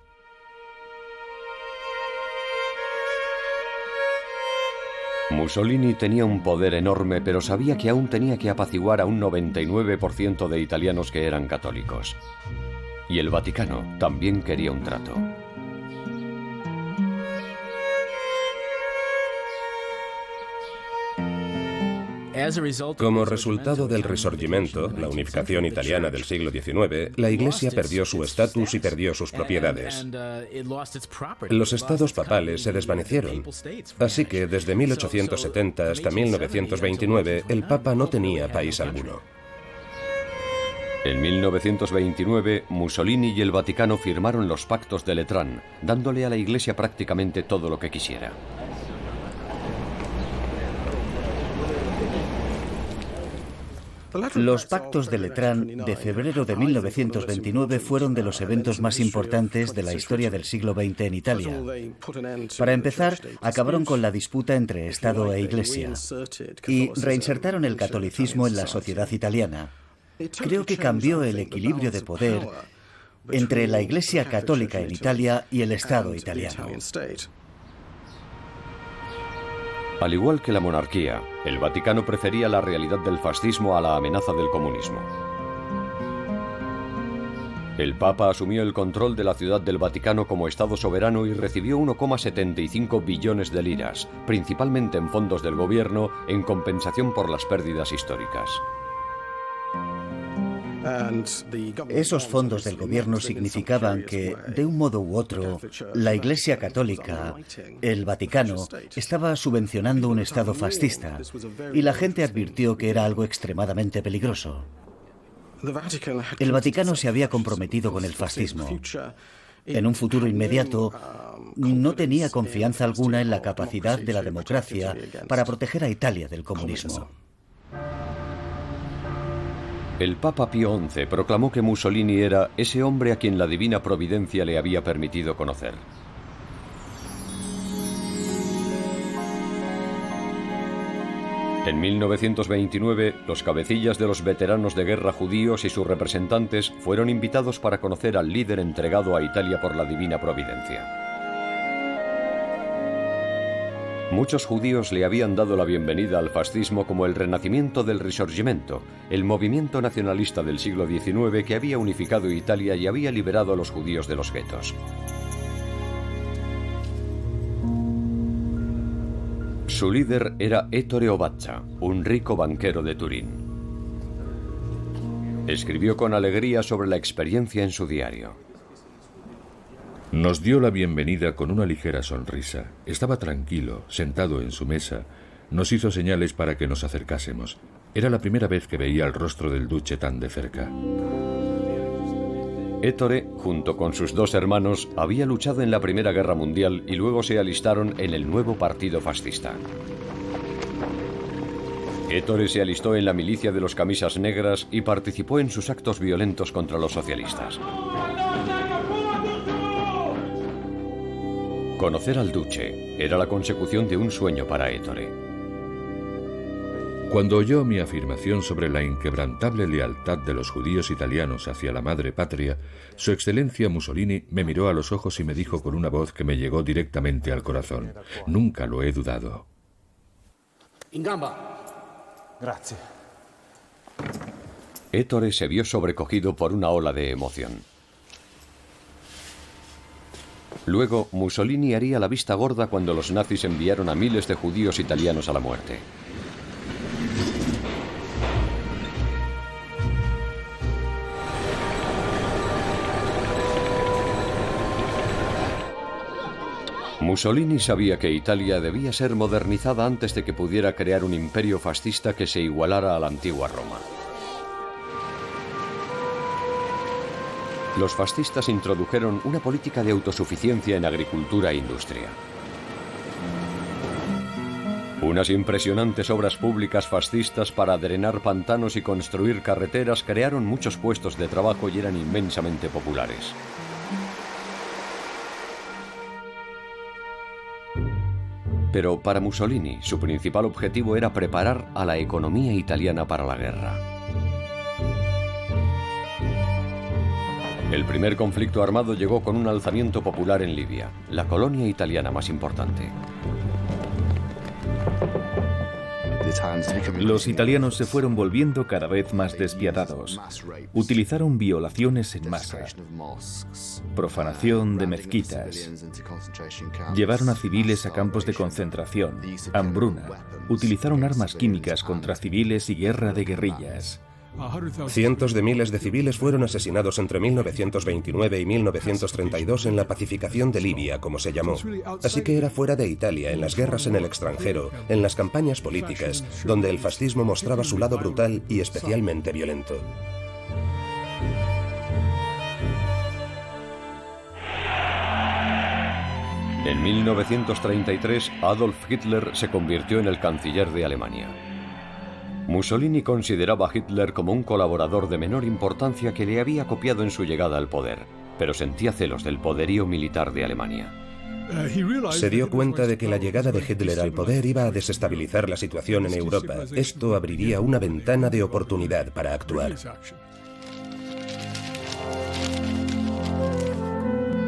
Mussolini tenía un poder enorme, pero sabía que aún tenía que apaciguar a un 99% de italianos que eran católicos. Y el Vaticano también quería un trato. Como resultado del Risorgimento, la unificación italiana del siglo XIX, la Iglesia perdió su estatus y perdió sus propiedades. Los estados papales se desvanecieron, así que desde 1870 hasta 1929 el Papa no tenía país alguno. En 1929, Mussolini y el Vaticano firmaron los pactos de Letrán, dándole a la Iglesia prácticamente todo lo que quisiera. Los pactos de Letrán de febrero de 1929 fueron de los eventos más importantes de la historia del siglo XX en Italia. Para empezar, acabaron con la disputa entre Estado e Iglesia y reinsertaron el catolicismo en la sociedad italiana. Creo que cambió el equilibrio de poder entre la Iglesia católica en Italia y el Estado italiano. Al igual que la monarquía, el Vaticano prefería la realidad del fascismo a la amenaza del comunismo. El Papa asumió el control de la Ciudad del Vaticano como Estado soberano y recibió 1,75 billones de liras, principalmente en fondos del gobierno, en compensación por las pérdidas históricas. Esos fondos del gobierno significaban que, de un modo u otro, la Iglesia Católica, el Vaticano, estaba subvencionando un Estado fascista, y la gente advirtió que era algo extremadamente peligroso. El Vaticano se había comprometido con el fascismo. En un futuro inmediato, no tenía confianza alguna en la capacidad de la democracia para proteger a Italia del comunismo. El Papa Pío XI proclamó que Mussolini era ese hombre a quien la divina providencia le había permitido conocer. En 1929, los cabecillas de los veteranos de guerra judíos y sus representantes fueron invitados para conocer al líder entregado a Italia por la divina providencia. Muchos judíos le habían dado la bienvenida al fascismo como el renacimiento del Risorgimento, el movimiento nacionalista del siglo XIX que había unificado Italia y había liberado a los judíos de los guetos. Su líder era Ettore Obazza, un rico banquero de Turín. Escribió con alegría sobre la experiencia en su diario. Nos dio la bienvenida con una ligera sonrisa. Estaba tranquilo, sentado en su mesa. Nos hizo señales para que nos acercásemos. Era la primera vez que veía el rostro del duce tan de cerca. Ettore, junto con sus dos hermanos, había luchado en la Primera Guerra Mundial y luego se alistaron en el nuevo partido fascista. Ettore se alistó en la milicia de los camisas negras y participó en sus actos violentos contra los socialistas. Conocer al duce era la consecución de un sueño para Ettore. Cuando oyó mi afirmación sobre la inquebrantable lealtad de los judíos italianos hacia la madre patria, Su Excelencia Mussolini me miró a los ojos y me dijo con una voz que me llegó directamente al corazón: nunca lo he dudado. In gamba. Grazie. Ettore se vio sobrecogido por una ola de emoción. Luego, Mussolini haría la vista gorda cuando los nazis enviaron a miles de judíos italianos a la muerte. Mussolini sabía que Italia debía ser modernizada antes de que pudiera crear un imperio fascista que se igualara a la antigua Roma. Los fascistas introdujeron una política de autosuficiencia en agricultura e industria. Unas impresionantes obras públicas fascistas para drenar pantanos y construir carreteras crearon muchos puestos de trabajo y eran inmensamente populares. Pero para Mussolini, su principal objetivo era preparar a la economía italiana para la guerra. El primer conflicto armado llegó con un alzamiento popular en Libia, la colonia italiana más importante. Los italianos se fueron volviendo cada vez más despiadados. Utilizaron violaciones en masa, profanación de mezquitas, llevaron a civiles a campos de concentración, hambruna, utilizaron armas químicas contra civiles y guerra de guerrillas. Cientos de miles de civiles fueron asesinados entre 1929 y 1932 en la pacificación de Libia, como se llamó. Así que era fuera de Italia, en las guerras en el extranjero, en las campañas políticas, donde el fascismo mostraba su lado brutal y especialmente violento. En 1933, Adolf Hitler se convirtió en el canciller de Alemania. Mussolini consideraba a Hitler como un colaborador de menor importancia que le había copiado en su llegada al poder, pero sentía celos del poderío militar de Alemania. Se dio cuenta de que la llegada de Hitler al poder iba a desestabilizar la situación en Europa. Esto abriría una ventana de oportunidad para actuar.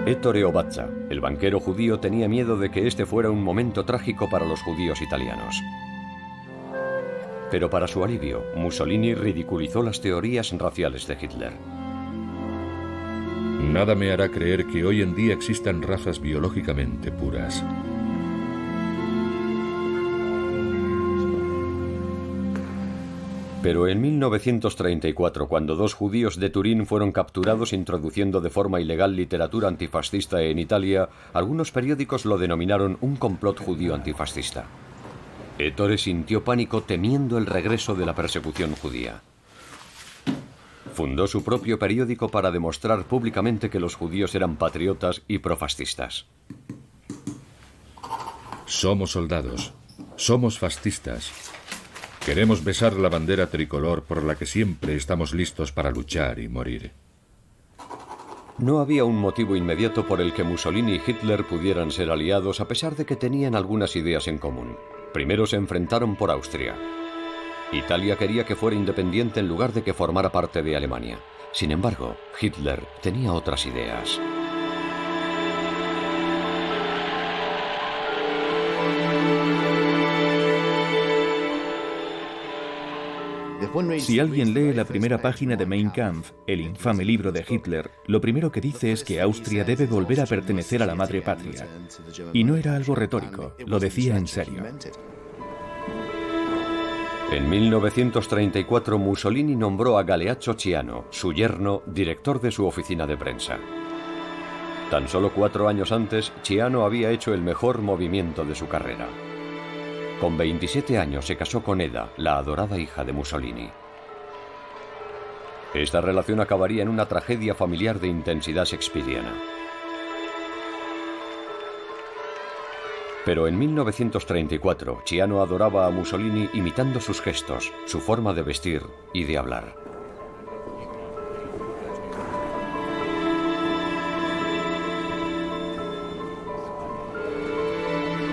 Ettore Obazza, el banquero judío, tenía miedo de que este fuera un momento trágico para los judíos italianos. Pero para su alivio, Mussolini ridiculizó las teorías raciales de Hitler. Nada me hará creer que hoy en día existan razas biológicamente puras. Pero en 1934, cuando dos judíos de Turín fueron capturados introduciendo de forma ilegal literatura antifascista en Italia, algunos periódicos lo denominaron un complot judío antifascista. Ettore sintió pánico temiendo el regreso de la persecución judía. Fundó su propio periódico para demostrar públicamente que los judíos eran patriotas y profascistas. Somos soldados, somos fascistas. Queremos besar la bandera tricolor por la que siempre estamos listos para luchar y morir. No había un motivo inmediato por el que Mussolini y Hitler pudieran ser aliados, a pesar de que tenían algunas ideas en común. Primero se enfrentaron por Austria. Italia quería que fuera independiente en lugar de que formara parte de Alemania. Sin embargo, Hitler tenía otras ideas. Si alguien lee la primera página de Mein Kampf, el infame libro de Hitler, lo primero que dice es que Austria debe volver a pertenecer a la madre patria. Y no era algo retórico, lo decía en serio. En 1934 Mussolini nombró a Galeazzo Ciano, su yerno, director de su oficina de prensa. Tan solo 4 años antes, Ciano había hecho el mejor movimiento de su carrera. Con 27 años se casó con Eda, la adorada hija de Mussolini. Esta relación acabaría en una tragedia familiar de intensidad shakespeariana. Pero en 1934, Ciano adoraba a Mussolini imitando sus gestos, su forma de vestir y de hablar.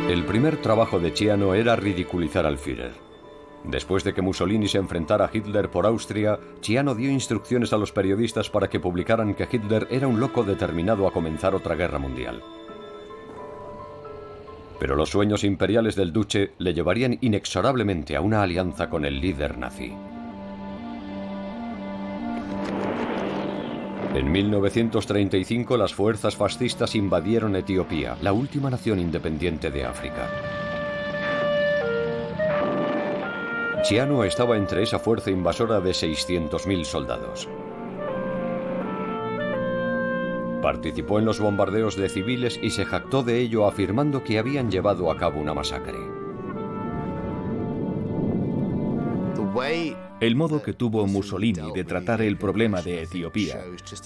El primer trabajo de Ciano era ridiculizar al Führer. Después de que Mussolini se enfrentara a Hitler por Austria, Ciano dio instrucciones a los periodistas para que publicaran que Hitler era un loco determinado a comenzar otra guerra mundial. Pero los sueños imperiales del duce le llevarían inexorablemente a una alianza con el líder nazi. En 1935 las fuerzas fascistas invadieron Etiopía, la última nación independiente de África. Ciano estaba entre esa fuerza invasora de 600.000 soldados. Participó en los bombardeos de civiles y se jactó de ello afirmando que habían llevado a cabo una masacre. El modo que tuvo Mussolini de tratar el problema de Etiopía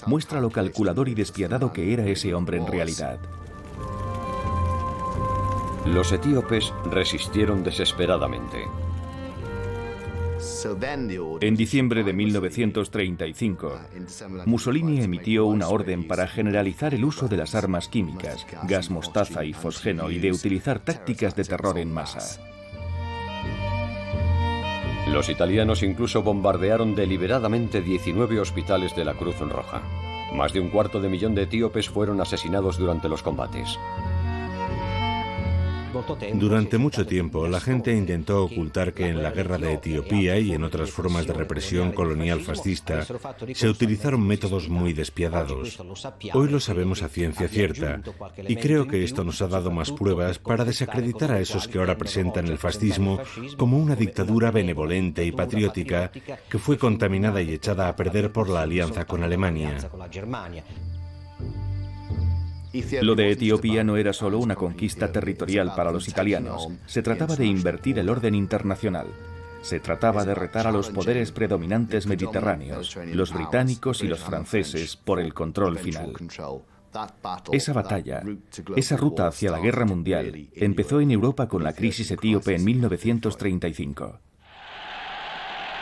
muestra lo calculador y despiadado que era ese hombre en realidad. Los etíopes resistieron desesperadamente. En diciembre de 1935, Mussolini emitió una orden para generalizar el uso de las armas químicas, gas mostaza y fosgeno, y de utilizar tácticas de terror en masa. Los italianos incluso bombardearon deliberadamente 19 hospitales de la Cruz Roja. Más de 250.000 de etíopes fueron asesinados durante los combates. Durante mucho tiempo, la gente intentó ocultar que en la guerra de Etiopía y en otras formas de represión colonial fascista se utilizaron métodos muy despiadados. Hoy lo sabemos a ciencia cierta, y creo que esto nos ha dado más pruebas para desacreditar a esos que ahora presentan el fascismo como una dictadura benevolente y patriótica que fue contaminada y echada a perder por la alianza con Alemania. Lo de Etiopía no era solo una conquista territorial para los italianos, se trataba de invertir el orden internacional. Se trataba de retar a los poderes predominantes mediterráneos, los británicos y los franceses, por el control final. Esa batalla, esa ruta hacia la guerra mundial, empezó en Europa con la crisis etíope en 1935.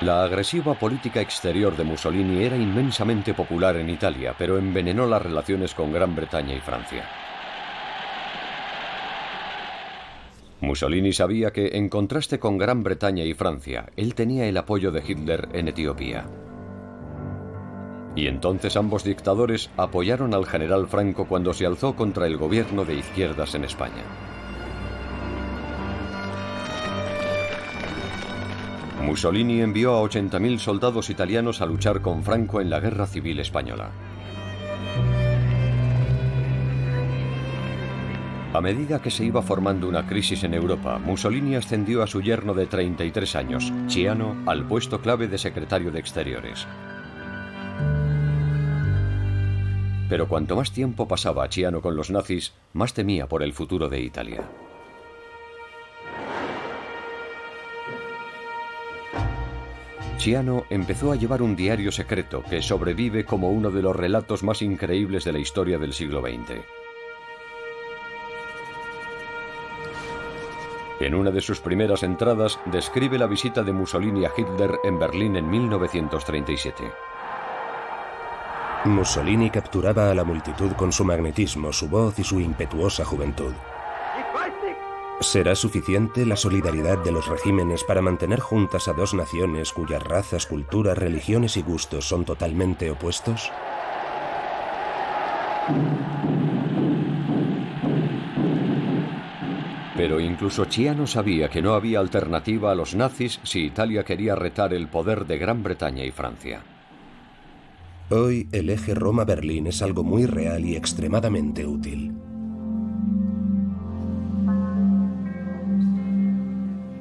La agresiva política exterior de Mussolini era inmensamente popular en Italia, pero envenenó las relaciones con Gran Bretaña y Francia. Mussolini sabía que, en contraste con Gran Bretaña y Francia, él tenía el apoyo de Hitler en Etiopía. Y entonces ambos dictadores apoyaron al general Franco cuando se alzó contra el gobierno de izquierdas en España. Mussolini envió a 80.000 soldados italianos a luchar con Franco en la Guerra Civil Española. A medida que se iba formando una crisis en Europa, Mussolini ascendió a su yerno de 33 años, Ciano, al puesto clave de secretario de Exteriores. Pero cuanto más tiempo pasaba Ciano con los nazis, más temía por el futuro de Italia. Ciano empezó a llevar un diario secreto que sobrevive como uno de los relatos más increíbles de la historia del siglo XX. En una de sus primeras entradas describe la visita de Mussolini a Hitler en Berlín en 1937. Mussolini capturaba a la multitud con su magnetismo, su voz y su impetuosa juventud. ¿Será suficiente la solidaridad de los regímenes para mantener juntas a dos naciones cuyas razas, culturas, religiones y gustos son totalmente opuestos? Pero incluso Ciano sabía que no había alternativa a los nazis si Italia quería retar el poder de Gran Bretaña y Francia. Hoy el eje Roma-Berlín es algo muy real y extremadamente útil.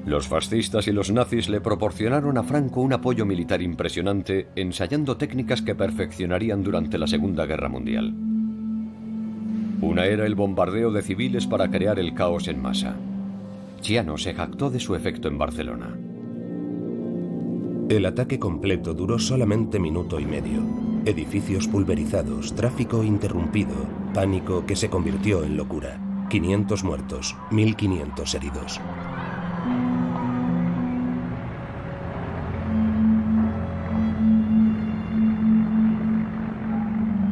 Los fascistas y los nazis le proporcionaron a Franco un apoyo militar impresionante, ensayando técnicas que perfeccionarían durante la Segunda Guerra Mundial. Una era el bombardeo de civiles para crear el caos en masa. Ciano se jactó de su efecto en Barcelona. El ataque completo duró solamente minuto y medio. Edificios pulverizados, tráfico interrumpido, pánico que se convirtió en locura. 500 muertos, 1500 heridos.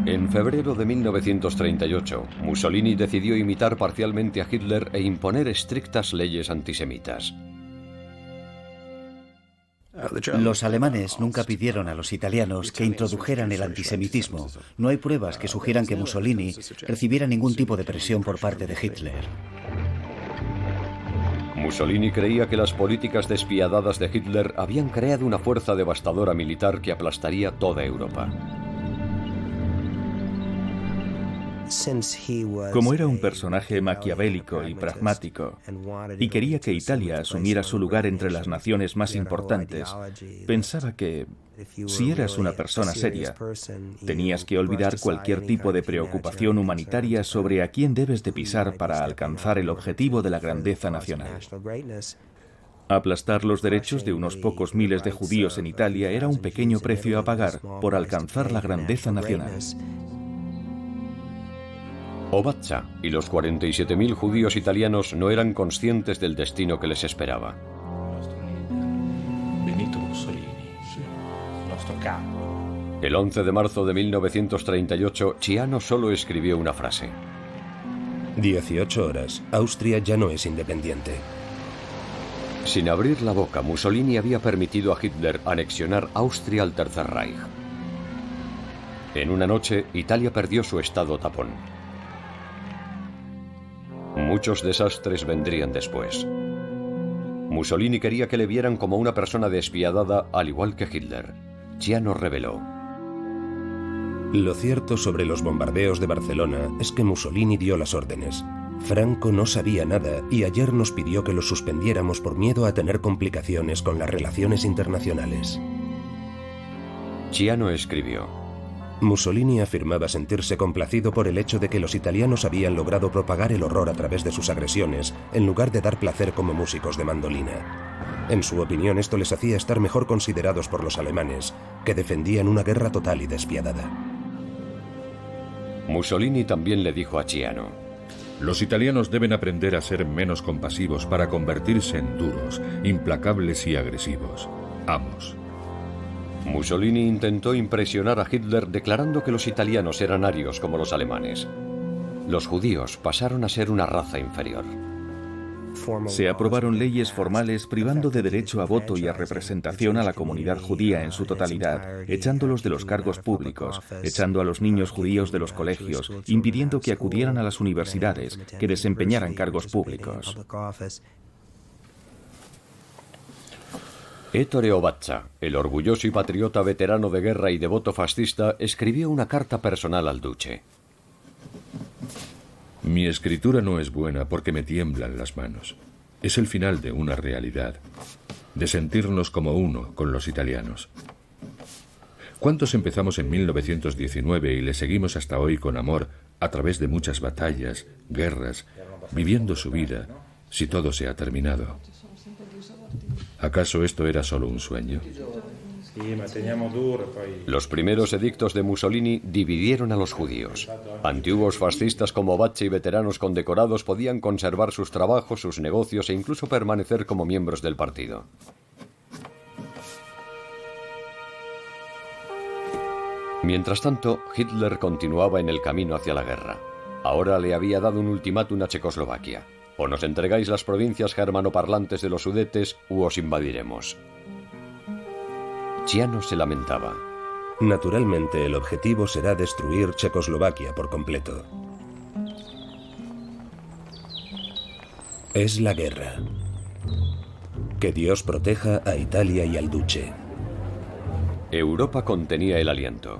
En febrero de 1938, Mussolini decidió imitar parcialmente a Hitler e imponer estrictas leyes antisemitas. Los alemanes nunca pidieron a los italianos que introdujeran el antisemitismo. No hay pruebas que sugieran que Mussolini recibiera ningún tipo de presión por parte de Hitler. Mussolini creía que las políticas despiadadas de Hitler habían creado una fuerza devastadora militar que aplastaría toda Europa. Como era un personaje maquiavélico y pragmático, y quería que Italia asumiera su lugar entre las naciones más importantes, pensaba que, si eras una persona seria, tenías que olvidar cualquier tipo de preocupación humanitaria sobre a quién debes de pisar para alcanzar el objetivo de la grandeza nacional. Aplastar los derechos de unos pocos miles de judíos en Italia era un pequeño precio a pagar por alcanzar la grandeza nacional. Obatza y los 47.000 judíos italianos no eran conscientes del destino que les esperaba. Benito Mussolini, nuestro capo. El 11 de marzo de 1938, Ciano solo escribió una frase. 18 horas. Austria ya no es independiente. Sin abrir la boca, Mussolini había permitido a Hitler anexionar Austria al Tercer Reich. En una noche, Italia perdió su estado tapón. Muchos desastres vendrían después. Mussolini quería que le vieran como una persona despiadada, al igual que Hitler. Ciano reveló: lo cierto sobre los bombardeos de Barcelona es que Mussolini dio las órdenes. Franco no sabía nada y ayer nos pidió que los suspendiéramos por miedo a tener complicaciones con las relaciones internacionales. Ciano escribió: Mussolini afirmaba sentirse complacido por el hecho de que los italianos habían logrado propagar el horror a través de sus agresiones, en lugar de dar placer como músicos de mandolina. En su opinión, esto les hacía estar mejor considerados por los alemanes, que defendían una guerra total y despiadada. Mussolini también le dijo a Ciano: los italianos deben aprender a ser menos compasivos para convertirse en duros, implacables y agresivos. Amos. Mussolini intentó impresionar a Hitler declarando que los italianos eran arios como los alemanes. Los judíos pasaron a ser una raza inferior. Se aprobaron leyes formales privando de derecho a voto y a representación a la comunidad judía en su totalidad, echándolos de los cargos públicos, echando a los niños judíos de los colegios, impidiendo que acudieran a las universidades, que desempeñaran cargos públicos. Ettore Obatza, el orgulloso y patriota veterano de guerra y devoto fascista, escribió una carta personal al duce. Mi escritura no es buena porque me tiemblan las manos. Es el final de una realidad, de sentirnos como uno con los italianos. ¿Cuántos empezamos en 1919 y le seguimos hasta hoy con amor a través de muchas batallas, guerras, viviendo su vida, si todo se ha terminado? ¿Acaso esto era solo un sueño? Los primeros edictos de Mussolini dividieron a los judíos. Antiguos fascistas como Bacci y veteranos condecorados podían conservar sus trabajos, sus negocios e incluso permanecer como miembros del partido. Mientras tanto, Hitler continuaba en el camino hacia la guerra. Ahora le había dado un ultimátum a Checoslovaquia. O nos entregáis las provincias germanoparlantes de los Sudetes u os invadiremos. Ciano se lamentaba. Naturalmente, el objetivo será destruir Checoslovaquia por completo. Es la guerra. Que Dios proteja a Italia y al Duce. Europa contenía el aliento.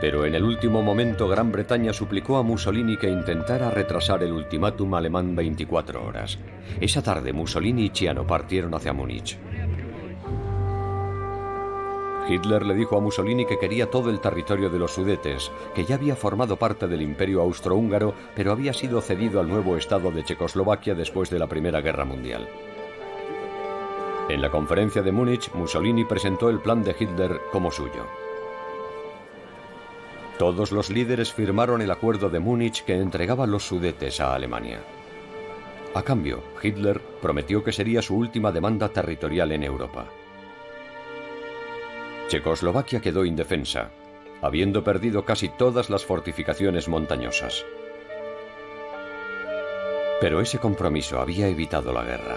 Pero en el último momento Gran Bretaña suplicó a Mussolini que intentara retrasar el ultimátum alemán 24 horas. Esa tarde Mussolini y Ciano partieron hacia Múnich. Hitler le dijo a Mussolini que quería todo el territorio de los Sudetes, que ya había formado parte del Imperio Austrohúngaro, pero había sido cedido al nuevo Estado de Checoslovaquia después de la Primera Guerra Mundial. En la conferencia de Múnich, Mussolini presentó el plan de Hitler como suyo. Todos los líderes firmaron el acuerdo de Múnich que entregaba los Sudetes a Alemania. A cambio, Hitler prometió que sería su última demanda territorial en Europa. Checoslovaquia quedó indefensa, habiendo perdido casi todas las fortificaciones montañosas. Pero ese compromiso había evitado la guerra.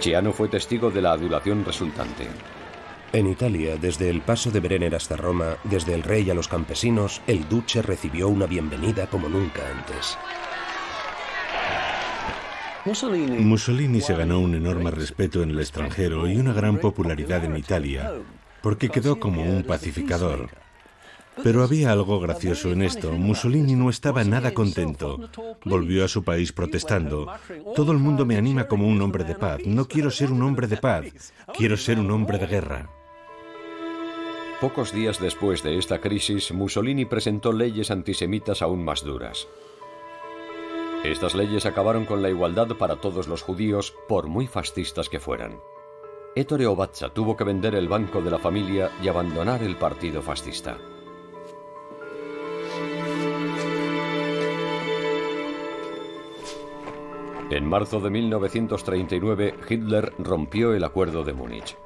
Ciano fue testigo de la adulación resultante. En Italia, desde el paso de Brenner hasta Roma, desde el rey a los campesinos, el Duce recibió una bienvenida como nunca antes. Mussolini se ganó un enorme respeto en el extranjero y una gran popularidad en Italia, porque quedó como un pacificador. Pero había algo gracioso en esto. Mussolini no estaba nada contento. Volvió a su país protestando. Todo el mundo me anima como un hombre de paz. No quiero ser un hombre de paz. Quiero ser un hombre de guerra. Pocos días después de esta crisis, Mussolini presentó leyes antisemitas aún más duras. Estas leyes acabaron con la igualdad para todos los judíos, por muy fascistas que fueran. Ettore Obatza tuvo que vender el banco de la familia y abandonar el partido fascista. En marzo de 1939, Hitler rompió el acuerdo de Múnich.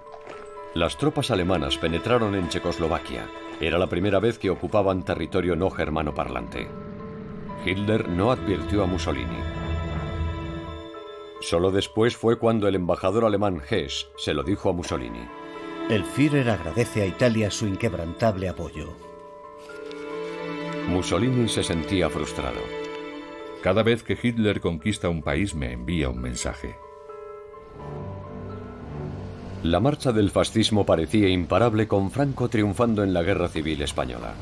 Las tropas alemanas penetraron en Checoslovaquia. Era la primera vez que ocupaban territorio no germanoparlante. Hitler no advirtió a Mussolini. Solo después fue cuando el embajador alemán Hess se lo dijo a Mussolini. El Führer agradece a Italia su inquebrantable apoyo. Mussolini se sentía frustrado. Cada vez que Hitler conquista un país me envía un mensaje. La marcha del fascismo parecía imparable, con Franco triunfando en la Guerra Civil Española.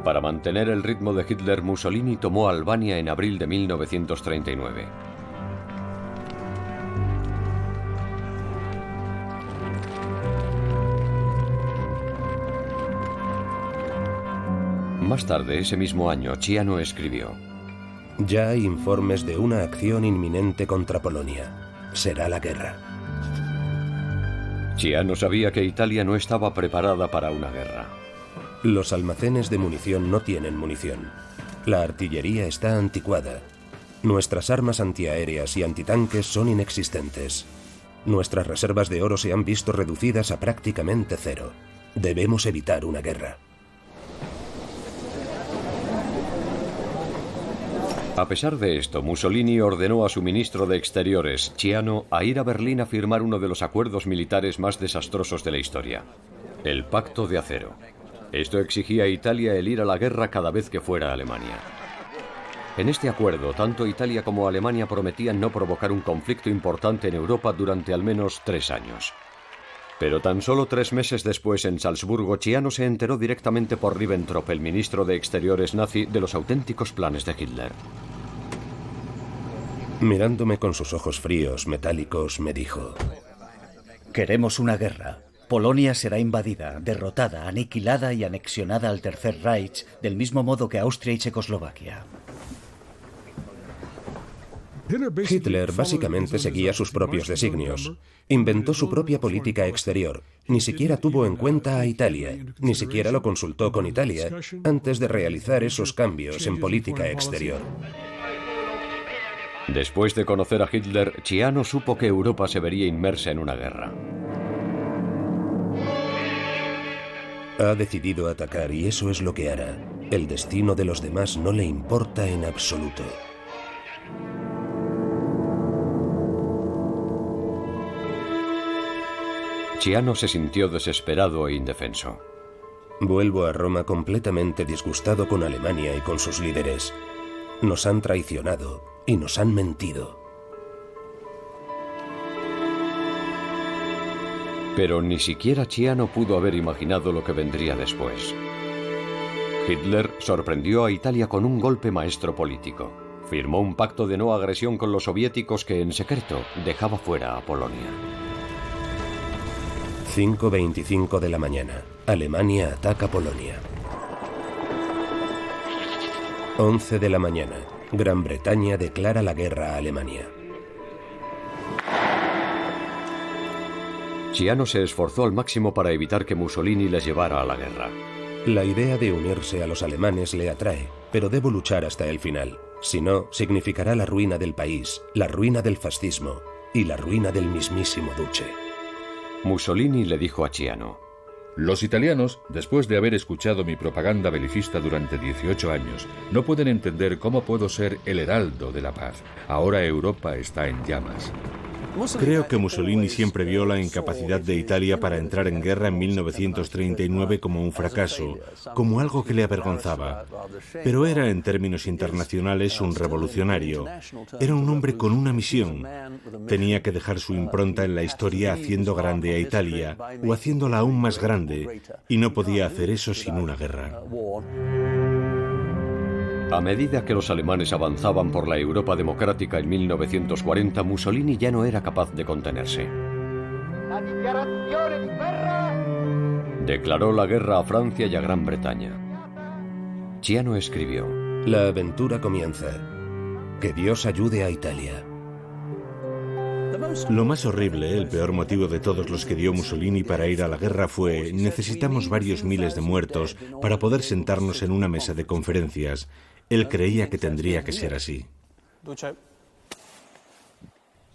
Para mantener el ritmo de Hitler, Mussolini tomó Albania en abril de 1939. Más tarde, ese mismo año, Ciano escribió: Ya hay informes de una acción inminente contra Polonia. Será la guerra. Ciano sabía que Italia no estaba preparada para una guerra. Los almacenes de munición no tienen munición. La artillería está anticuada. Nuestras armas antiaéreas y antitanques son inexistentes. Nuestras reservas de oro se han visto reducidas a prácticamente cero. Debemos evitar una guerra. A pesar de esto, Mussolini ordenó a su ministro de Exteriores, Ciano, a ir a Berlín a firmar uno de los acuerdos militares más desastrosos de la historia: el Pacto de Acero. Esto exigía a Italia el ir a la guerra cada vez que fuera a Alemania. En este acuerdo, tanto Italia como Alemania prometían no provocar un conflicto importante en Europa durante al menos 3 años. Pero tan solo 3 meses después, en Salzburgo, Ciano se enteró directamente por Ribbentrop, el ministro de Exteriores nazi, de los auténticos planes de Hitler. Mirándome con sus ojos fríos, metálicos, me dijo: Queremos una guerra. Polonia será invadida, derrotada, aniquilada y anexionada al Tercer Reich, del mismo modo que Austria y Checoslovaquia. Hitler básicamente seguía sus propios designios. Inventó su propia política exterior. Ni siquiera tuvo en cuenta a Italia, ni siquiera lo consultó con Italia antes de realizar esos cambios en política exterior. Después de conocer a Hitler, Ciano supo que Europa se vería inmersa en una guerra. Ha decidido atacar y eso es lo que hará. El destino de los demás no le importa en absoluto. Ciano se sintió desesperado e indefenso. Vuelvo a Roma completamente disgustado con Alemania y con sus líderes. Nos han traicionado y nos han mentido. Pero ni siquiera Ciano pudo haber imaginado lo que vendría después. Hitler sorprendió a Italia con un golpe maestro político. Firmó un pacto de no agresión con los soviéticos que en secreto dejaba fuera a Polonia. 5:25 de la mañana. Alemania ataca Polonia. 11 de la mañana. Gran Bretaña declara la guerra a Alemania. Ciano se esforzó al máximo para evitar que Mussolini les llevara a la guerra. La idea de unirse a los alemanes le atrae, pero debo luchar hasta el final. Si no, significará la ruina del país, la ruina del fascismo y la ruina del mismísimo Duce. Mussolini le dijo a Ciano: Los italianos, después de haber escuchado mi propaganda belicista durante 18 años, no pueden entender cómo puedo ser el heraldo de la paz. Ahora Europa está en llamas. Creo que Mussolini siempre vio la incapacidad de Italia para entrar en guerra en 1939 como un fracaso, como algo que le avergonzaba. Pero era, en términos internacionales, un revolucionario. Era un hombre con una misión. Tenía que dejar su impronta en la historia haciendo grande a Italia, o haciéndola aún más grande, y no podía hacer eso sin una guerra. A medida que los alemanes avanzaban por la Europa democrática en 1940, Mussolini ya no era capaz de contenerse. Declaró la guerra a Francia y a Gran Bretaña. Ciano escribió: La aventura comienza. Que Dios ayude a Italia. Lo más horrible, el peor motivo de todos los que dio Mussolini para ir a la guerra fue: necesitamos varios miles de muertos para poder sentarnos en una mesa de conferencias. Él creía que tendría que ser así.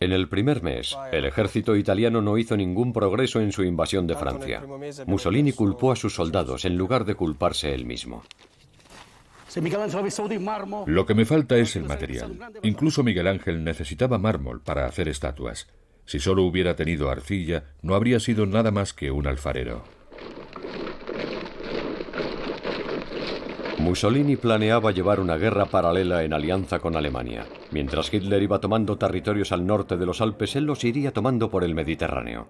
En el primer mes, el ejército italiano no hizo ningún progreso en su invasión de Francia. Mussolini culpó a sus soldados en lugar de culparse él mismo. Lo que me falta es el material. Incluso Miguel Ángel necesitaba mármol para hacer estatuas. Si solo hubiera tenido arcilla, no habría sido nada más que un alfarero. Mussolini planeaba llevar una guerra paralela en alianza con Alemania. Mientras Hitler iba tomando territorios al norte de los Alpes, él los iría tomando por el Mediterráneo.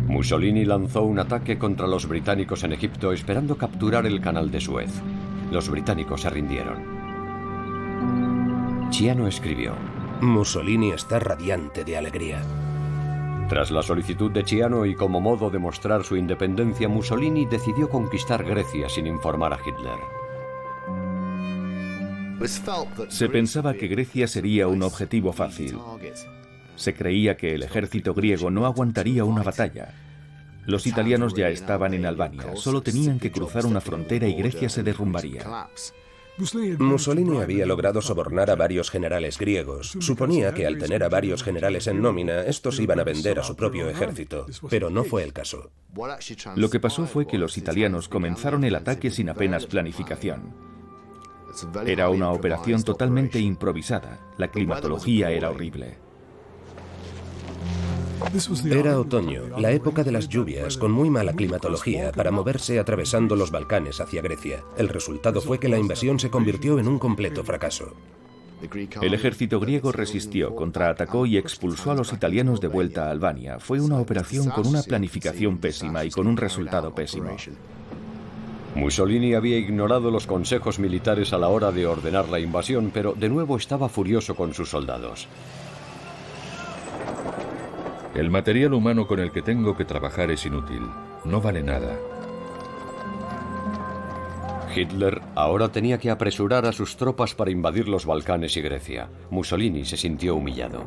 Mussolini lanzó un ataque contra los británicos en Egipto, esperando capturar el canal de Suez. Los británicos se rindieron. Ciano escribió: Mussolini está radiante de alegría. Tras la solicitud de Ciano y como modo de mostrar su independencia, Mussolini decidió conquistar Grecia sin informar a Hitler. Se pensaba que Grecia sería un objetivo fácil. Se creía que el ejército griego no aguantaría una batalla. Los italianos ya estaban en Albania, solo tenían que cruzar una frontera y Grecia se derrumbaría. Mussolini había logrado sobornar a varios generales griegos. Suponía que al tener a varios generales en nómina, estos iban a vender a su propio ejército, pero no fue el caso. Lo que pasó fue que los italianos comenzaron el ataque sin apenas planificación. Era una operación totalmente improvisada. La climatología era horrible. Era otoño, la época de las lluvias, con muy mala climatología para moverse atravesando los Balcanes hacia Grecia. El resultado fue que la invasión se convirtió en un completo fracaso. El ejército griego resistió, contraatacó y expulsó a los italianos de vuelta a Albania. Fue una operación con una planificación pésima y con un resultado pésimo. Mussolini había ignorado los consejos militares a la hora de ordenar la invasión, pero de nuevo estaba furioso con sus soldados. El material humano con el que tengo que trabajar es inútil. No vale nada. Hitler ahora tenía que apresurar a sus tropas para invadir los Balcanes y Grecia. Mussolini se sintió humillado.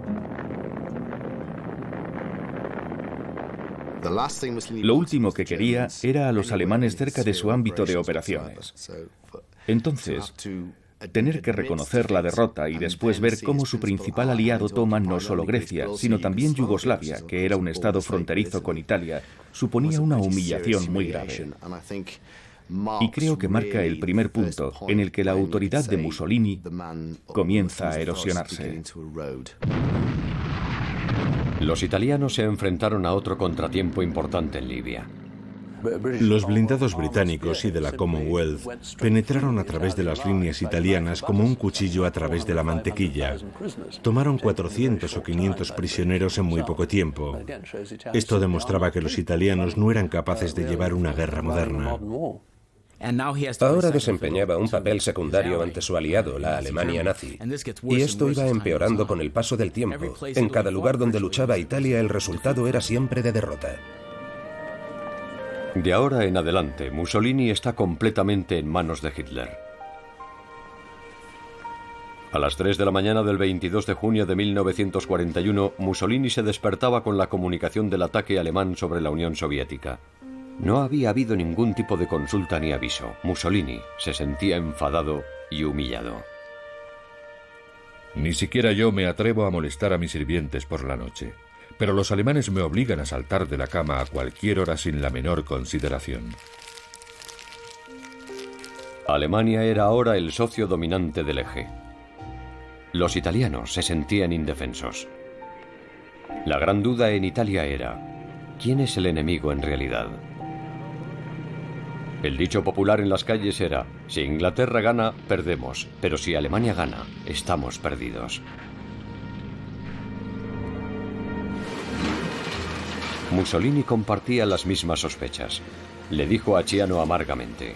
Lo último que quería era a los alemanes cerca de su ámbito de operaciones. Entonces, tener que reconocer la derrota y después ver cómo su principal aliado toma no solo Grecia, sino también Yugoslavia, que era un estado fronterizo con Italia, suponía una humillación muy grave. Y creo que marca el primer punto en el que la autoridad de Mussolini comienza a erosionarse. Los italianos se enfrentaron a otro contratiempo importante en Libia. Los blindados británicos y de la Commonwealth penetraron a través de las líneas italianas como un cuchillo a través de la mantequilla. Tomaron 400 o 500 prisioneros en muy poco tiempo. Esto demostraba que los italianos no eran capaces de llevar una guerra moderna. Ahora desempeñaba un papel secundario ante su aliado, la Alemania nazi. Y esto iba empeorando con el paso del tiempo. En cada lugar donde luchaba Italia, el resultado era siempre de derrota. De ahora en adelante, Mussolini está completamente en manos de Hitler. A las 3 de la mañana del 22 de junio de 1941, Mussolini se despertaba con la comunicación del ataque alemán sobre la Unión Soviética. No había habido ningún tipo de consulta ni aviso. Mussolini se sentía enfadado y humillado. Ni siquiera yo me atrevo a molestar a mis sirvientes por la noche. Pero los alemanes me obligan a saltar de la cama a cualquier hora sin la menor consideración. Alemania era ahora el socio dominante del eje. Los italianos se sentían indefensos. La gran duda en Italia era: ¿quién es el enemigo en realidad? El dicho popular en las calles era: si Inglaterra gana, perdemos, pero si Alemania gana, estamos perdidos. Mussolini compartía las mismas sospechas. Le dijo a Ciano amargamente: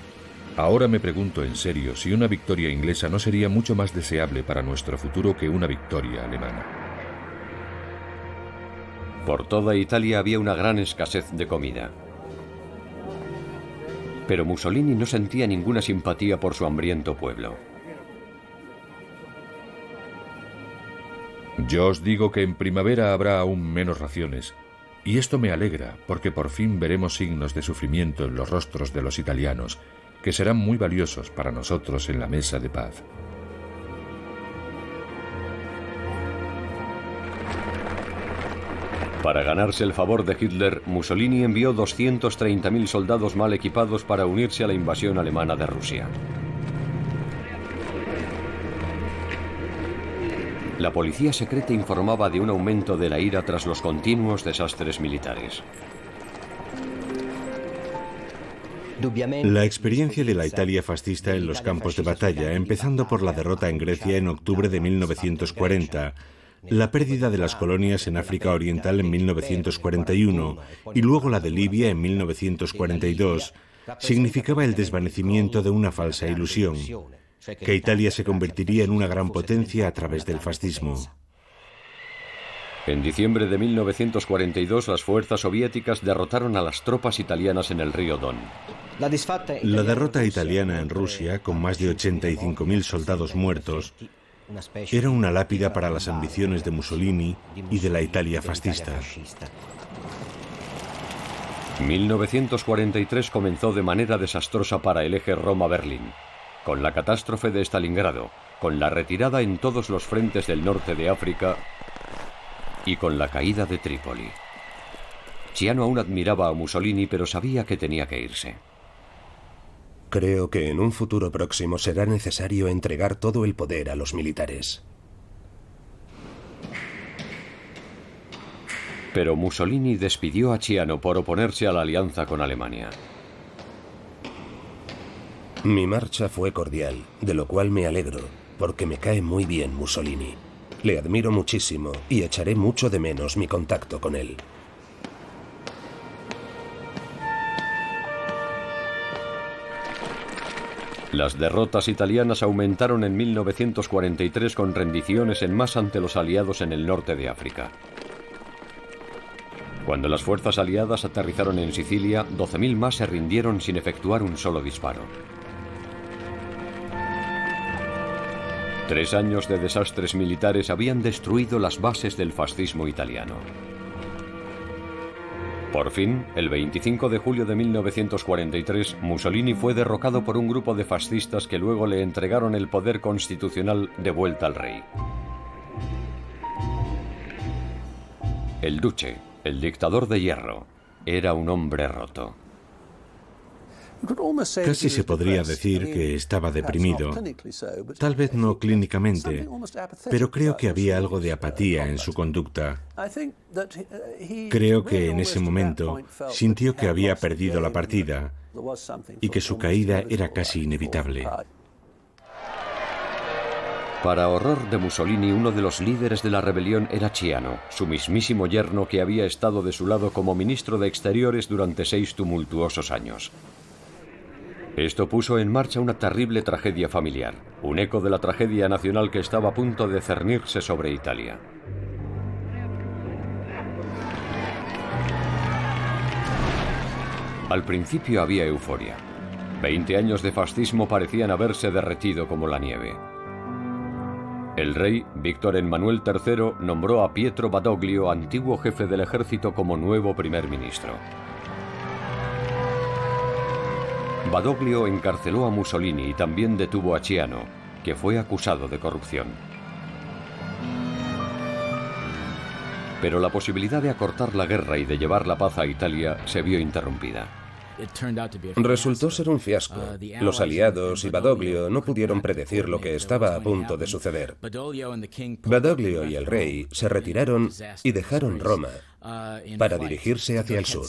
Ahora me pregunto en serio si una victoria inglesa no sería mucho más deseable para nuestro futuro que una victoria alemana. Por toda Italia había una gran escasez de comida. Pero Mussolini no sentía ninguna simpatía por su hambriento pueblo. Yo os digo que en primavera habrá aún menos raciones. Y esto me alegra, porque por fin veremos signos de sufrimiento en los rostros de los italianos, que serán muy valiosos para nosotros en la mesa de paz. Para ganarse el favor de Hitler, Mussolini envió 230.000 soldados mal equipados para unirse a la invasión alemana de Rusia. La policía secreta informaba de un aumento de la ira tras los continuos desastres militares. La experiencia de la Italia fascista en los campos de batalla, empezando por la derrota en Grecia en octubre de 1940, la pérdida de las colonias en África Oriental en 1941 y luego la de Libia en 1942, significaba el desvanecimiento de una falsa ilusión: que Italia se convertiría en una gran potencia a través del fascismo. En diciembre de 1942, las fuerzas soviéticas derrotaron a las tropas italianas en el río Don. La derrota italiana en Rusia, con más de 85.000 soldados muertos, era una lápida para las ambiciones de Mussolini y de la Italia fascista. 1943 comenzó de manera desastrosa para el eje Roma-Berlín, con la catástrofe de Stalingrado, con la retirada en todos los frentes del norte de África y con la caída de Trípoli. Ciano aún admiraba a Mussolini, pero sabía que tenía que irse. Creo que en un futuro próximo será necesario entregar todo el poder a los militares. Pero Mussolini despidió a Ciano por oponerse a la alianza con Alemania. Mi marcha fue cordial, de lo cual me alegro, porque me cae muy bien Mussolini. Le admiro muchísimo y echaré mucho de menos mi contacto con él. Las derrotas italianas aumentaron en 1943 con rendiciones en masa ante los aliados en el norte de África. Cuando las fuerzas aliadas aterrizaron en Sicilia, 12.000 más se rindieron sin efectuar un solo disparo. 3 años de desastres militares habían destruido las bases del fascismo italiano. Por fin, el 25 de julio de 1943, Mussolini fue derrocado por un grupo de fascistas que luego le entregaron el poder constitucional de vuelta al rey. El Duce, el dictador de hierro, era un hombre roto. Casi se podría decir que estaba deprimido. Tal vez no clínicamente, pero creo que había algo de apatía en su conducta. Creo que en ese momento sintió que había perdido la partida y que su caída era casi inevitable. Para horror de Mussolini, uno de los líderes de la rebelión era Ciano, su mismísimo yerno que había estado de su lado como ministro de Exteriores durante 6 tumultuosos años. Esto puso en marcha una terrible tragedia familiar, un eco de la tragedia nacional que estaba a punto de cernirse sobre Italia. Al principio había euforia. 20 años de fascismo parecían haberse derretido como la nieve. El rey, Víctor Emmanuel III, nombró a Pietro Badoglio, antiguo jefe del ejército, como nuevo primer ministro. Badoglio encarceló a Mussolini y también detuvo a Ciano, que fue acusado de corrupción. Pero la posibilidad de acortar la guerra y de llevar la paz a Italia se vio interrumpida. Resultó ser un fiasco. Los aliados y Badoglio no pudieron predecir lo que estaba a punto de suceder. Badoglio y el rey se retiraron y dejaron Roma para dirigirse hacia el sur.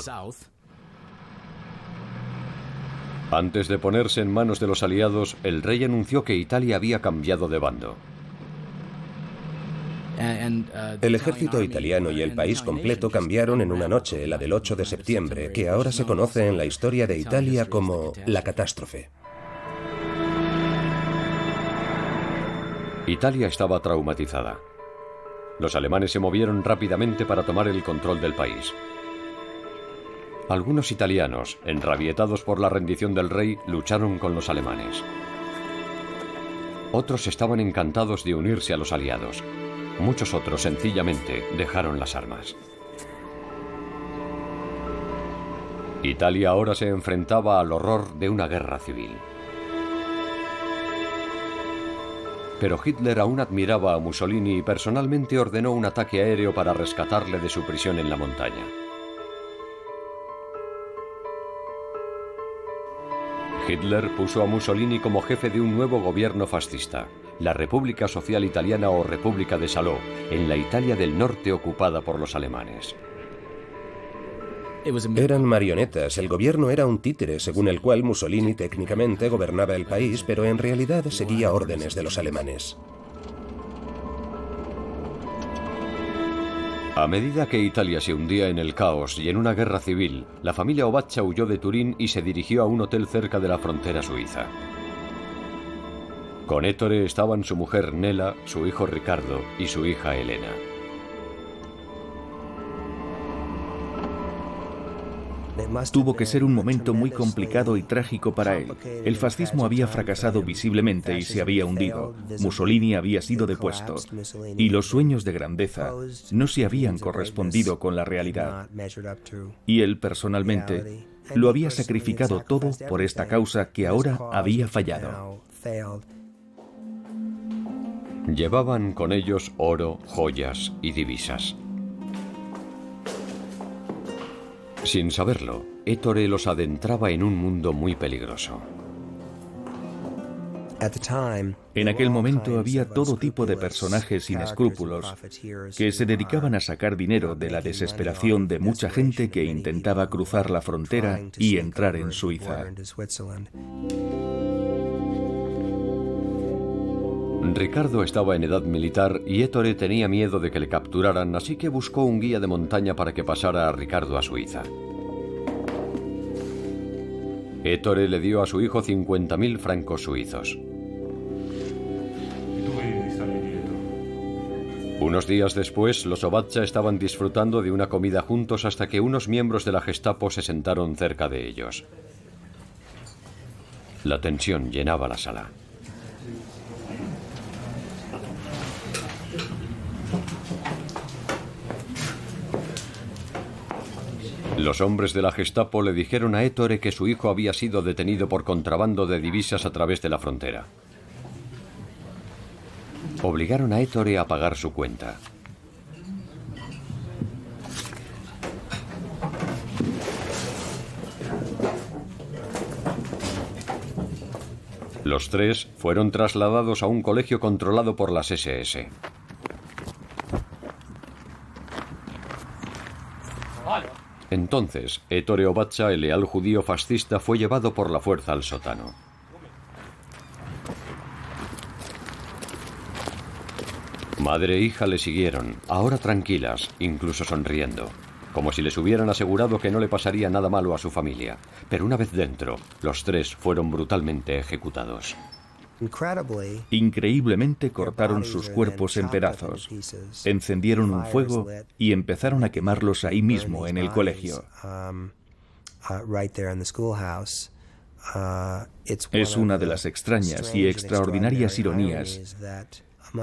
Antes de ponerse en manos de los aliados, el rey anunció que Italia había cambiado de bando. El ejército italiano y el país completo cambiaron en una noche, la del 8 de septiembre, que ahora se conoce en la historia de Italia como la catástrofe. Italia estaba traumatizada. Los alemanes se movieron rápidamente para tomar el control del país. Algunos italianos, enrabietados por la rendición del rey, lucharon con los alemanes. Otros estaban encantados de unirse a los aliados. Muchos otros sencillamente dejaron las armas. Italia ahora se enfrentaba al horror de una guerra civil. Pero Hitler aún admiraba a Mussolini y personalmente ordenó un ataque aéreo para rescatarle de su prisión en la montaña. Hitler puso a Mussolini como jefe de un nuevo gobierno fascista, la República Social Italiana o República de Salò, en la Italia del norte ocupada por los alemanes. Eran marionetas, el gobierno era un títere según el cual Mussolini técnicamente gobernaba el país, pero en realidad seguía órdenes de los alemanes. A medida que Italia se hundía en el caos y en una guerra civil, la familia Obaccia huyó de Turín y se dirigió a un hotel cerca de la frontera suiza. Con Ettore estaban su mujer Nela, su hijo Ricardo y su hija Elena. Tuvo que ser un momento muy complicado y trágico para él. El fascismo había fracasado visiblemente y se había hundido. Mussolini había sido depuesto. Y los sueños de grandeza no se habían correspondido con la realidad. Y él personalmente lo había sacrificado todo por esta causa que ahora había fallado. Llevaban con ellos oro, joyas y divisas. Sin saberlo, Ettore los adentraba en un mundo muy peligroso. En aquel momento había todo tipo de personajes sin escrúpulos que se dedicaban a sacar dinero de la desesperación de mucha gente que intentaba cruzar la frontera y entrar en Suiza. Ricardo estaba en edad militar y Ettore tenía miedo de que le capturaran, así que buscó un guía de montaña para que pasara a Ricardo a Suiza. Ettore le dio a su hijo 50.000 francos suizos. Unos días después, los Obaccia estaban disfrutando de una comida juntos hasta que unos miembros de la Gestapo se sentaron cerca de ellos. La tensión llenaba la sala. Los hombres de la Gestapo le dijeron a Ettore que su hijo había sido detenido por contrabando de divisas a través de la frontera. Obligaron a Ettore a pagar su cuenta. Los tres fueron trasladados a un colegio controlado por las SS. Entonces, Ettore Ovacha, el leal judío fascista, fue llevado por la fuerza al sótano. Madre e hija le siguieron, ahora tranquilas, incluso sonriendo, como si les hubieran asegurado que no le pasaría nada malo a su familia. Pero una vez dentro, los tres fueron brutalmente ejecutados. Increíblemente cortaron sus cuerpos en pedazos, encendieron un fuego y empezaron a quemarlos ahí mismo en el colegio. Es una de las extrañas y extraordinarias ironías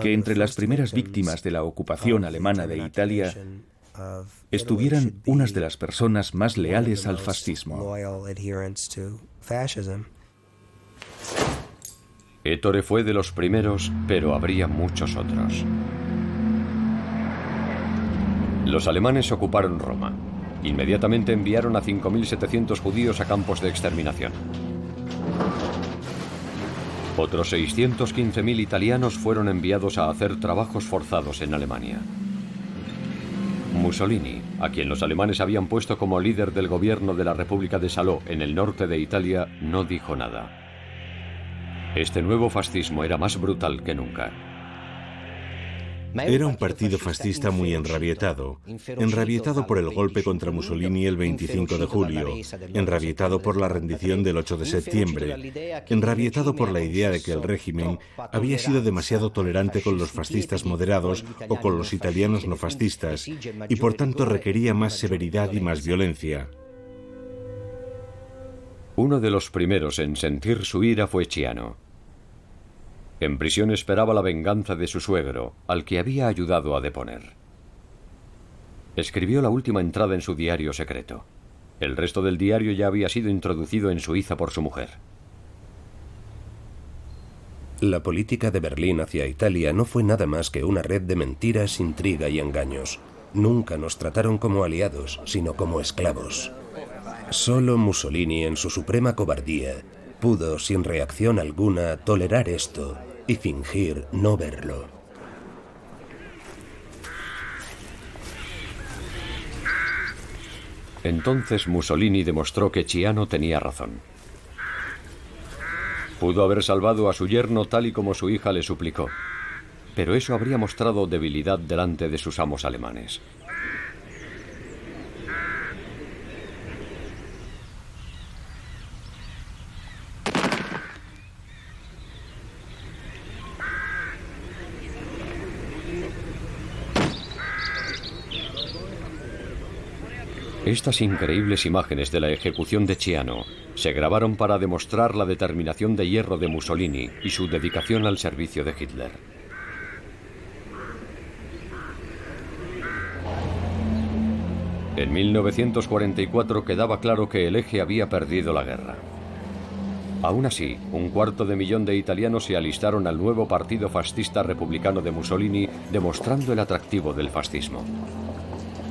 que entre las primeras víctimas de la ocupación alemana de Italia estuvieran unas de las personas más leales al fascismo. Ettore fue de los primeros, pero habría muchos otros. Los alemanes ocuparon Roma. Inmediatamente enviaron a 5.700 judíos a campos de exterminación. Otros 615.000 italianos fueron enviados a hacer trabajos forzados en Alemania. Mussolini, a quien los alemanes habían puesto como líder del gobierno de la República de Salò en el norte de Italia, no dijo nada. Este nuevo fascismo era más brutal que nunca. Era un partido fascista muy enrabietado por el golpe contra Mussolini el 25 de julio, enrabietado por la rendición del 8 de septiembre, enrabietado por la idea de que el régimen había sido demasiado tolerante con los fascistas moderados o con los italianos no fascistas, y por tanto requería más severidad y más violencia. Uno de los primeros en sentir su ira fue Ciano. En prisión esperaba la venganza de su suegro, al que había ayudado a deponer. Escribió la última entrada en su diario secreto. El resto del diario ya había sido introducido en Suiza por su mujer. La política de Berlín hacia Italia no fue nada más que una red de mentiras, intriga y engaños. Nunca nos trataron como aliados, sino como esclavos. Solo Mussolini, en su suprema cobardía, pudo, sin reacción alguna, tolerar esto y fingir no verlo. Entonces Mussolini demostró que Ciano tenía razón. Pudo haber salvado a su yerno tal y como su hija le suplicó, pero eso habría mostrado debilidad delante de sus amos alemanes. Estas increíbles imágenes de la ejecución de Ciano se grabaron para demostrar la determinación de hierro de Mussolini y su dedicación al servicio de Hitler. En 1944 quedaba claro que el Eje había perdido la guerra. Aún así, 250.000 de italianos se alistaron al nuevo partido fascista republicano de Mussolini, demostrando el atractivo del fascismo.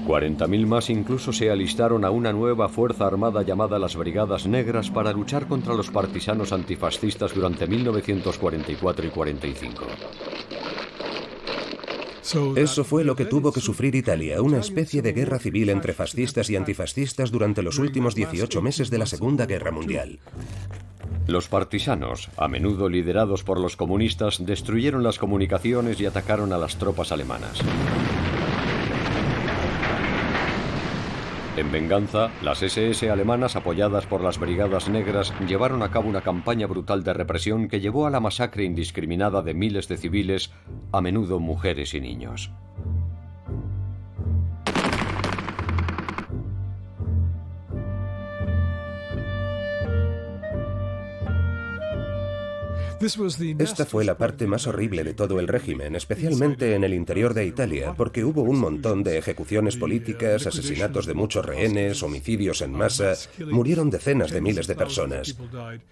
40.000 más incluso se alistaron a una nueva fuerza armada llamada las Brigadas Negras para luchar contra los partisanos antifascistas durante 1944 y 45. Eso fue lo que tuvo que sufrir Italia, una especie de guerra civil entre fascistas y antifascistas durante los últimos 18 meses de la Segunda Guerra Mundial. Los partisanos, a menudo liderados por los comunistas, destruyeron las comunicaciones y atacaron a las tropas alemanas. En venganza, las SS alemanas, apoyadas por las Brigadas Negras, llevaron a cabo una campaña brutal de represión que llevó a la masacre indiscriminada de miles de civiles, a menudo mujeres y niños. Esta fue la parte más horrible de todo el régimen, especialmente en el interior de Italia, porque hubo un montón de ejecuciones políticas, asesinatos de muchos rehenes, homicidios en masa, murieron decenas de miles de personas.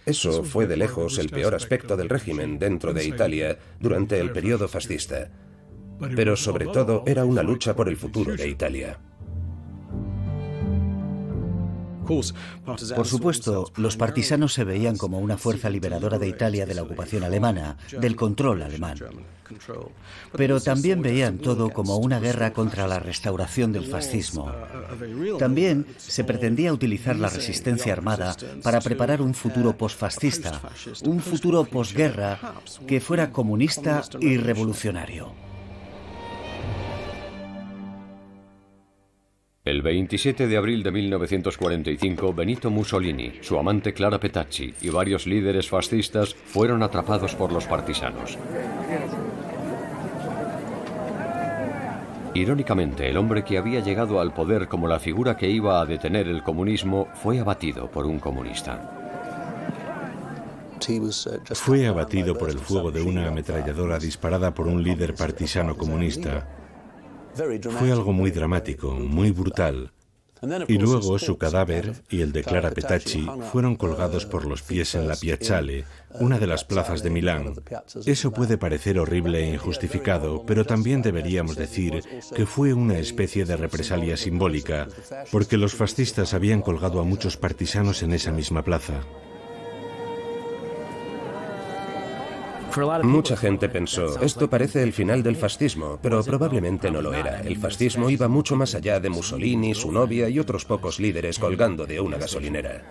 Eso fue de lejos el peor aspecto del régimen dentro de Italia durante el periodo fascista. Pero sobre todo era una lucha por el futuro de Italia. Por supuesto, los partisanos se veían como una fuerza liberadora de Italia de la ocupación alemana, del control alemán. Pero también veían todo como una guerra contra la restauración del fascismo. También se pretendía utilizar la resistencia armada para preparar un futuro posfascista, un futuro posguerra que fuera comunista y revolucionario. El 27 de abril de 1945, Benito Mussolini, su amante Clara Petacci y varios líderes fascistas fueron atrapados por los partisanos. Irónicamente, el hombre que había llegado al poder como la figura que iba a detener el comunismo fue abatido por un comunista. Fue abatido por el fuego de una ametralladora disparada por un líder partisano comunista. Fue algo muy dramático, muy brutal. Y luego su cadáver y el de Clara Petacci fueron colgados por los pies en la Piazzale, una de las plazas de Milán. Eso puede parecer horrible e injustificado, pero también deberíamos decir que fue una especie de represalia simbólica, porque los fascistas habían colgado a muchos partisanos en esa misma plaza. Mucha gente pensó, esto parece el final del fascismo, pero probablemente no lo era. El fascismo iba mucho más allá de Mussolini, su novia y otros pocos líderes colgando de una gasolinera.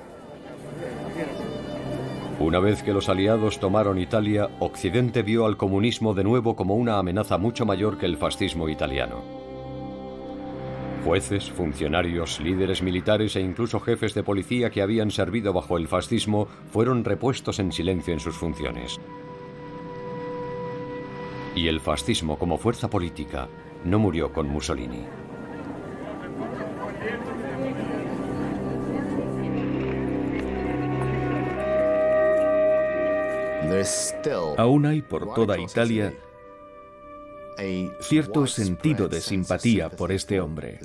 Una vez que los aliados tomaron Italia, Occidente vio al comunismo de nuevo como una amenaza mucho mayor que el fascismo italiano. Jueces, funcionarios, líderes militares e incluso jefes de policía que habían servido bajo el fascismo fueron repuestos en silencio en sus funciones. Y el fascismo como fuerza política no murió con Mussolini. Aún hay por toda Italia cierto sentido de simpatía por este hombre.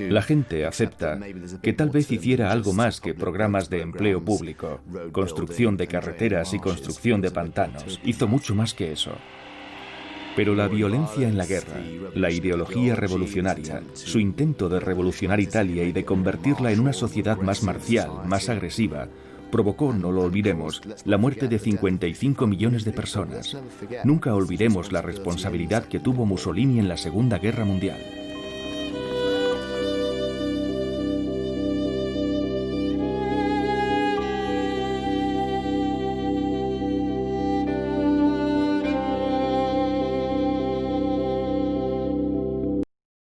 La gente acepta que tal vez hiciera algo más que programas de empleo público, construcción de carreteras y construcción de pantanos. Hizo mucho más que eso. Pero la violencia en la guerra, la ideología revolucionaria, su intento de revolucionar Italia y de convertirla en una sociedad más marcial, más agresiva, provocó, no lo olvidemos, la muerte de 55 millones de personas. Nunca olvidemos la responsabilidad que tuvo Mussolini en la Segunda Guerra Mundial.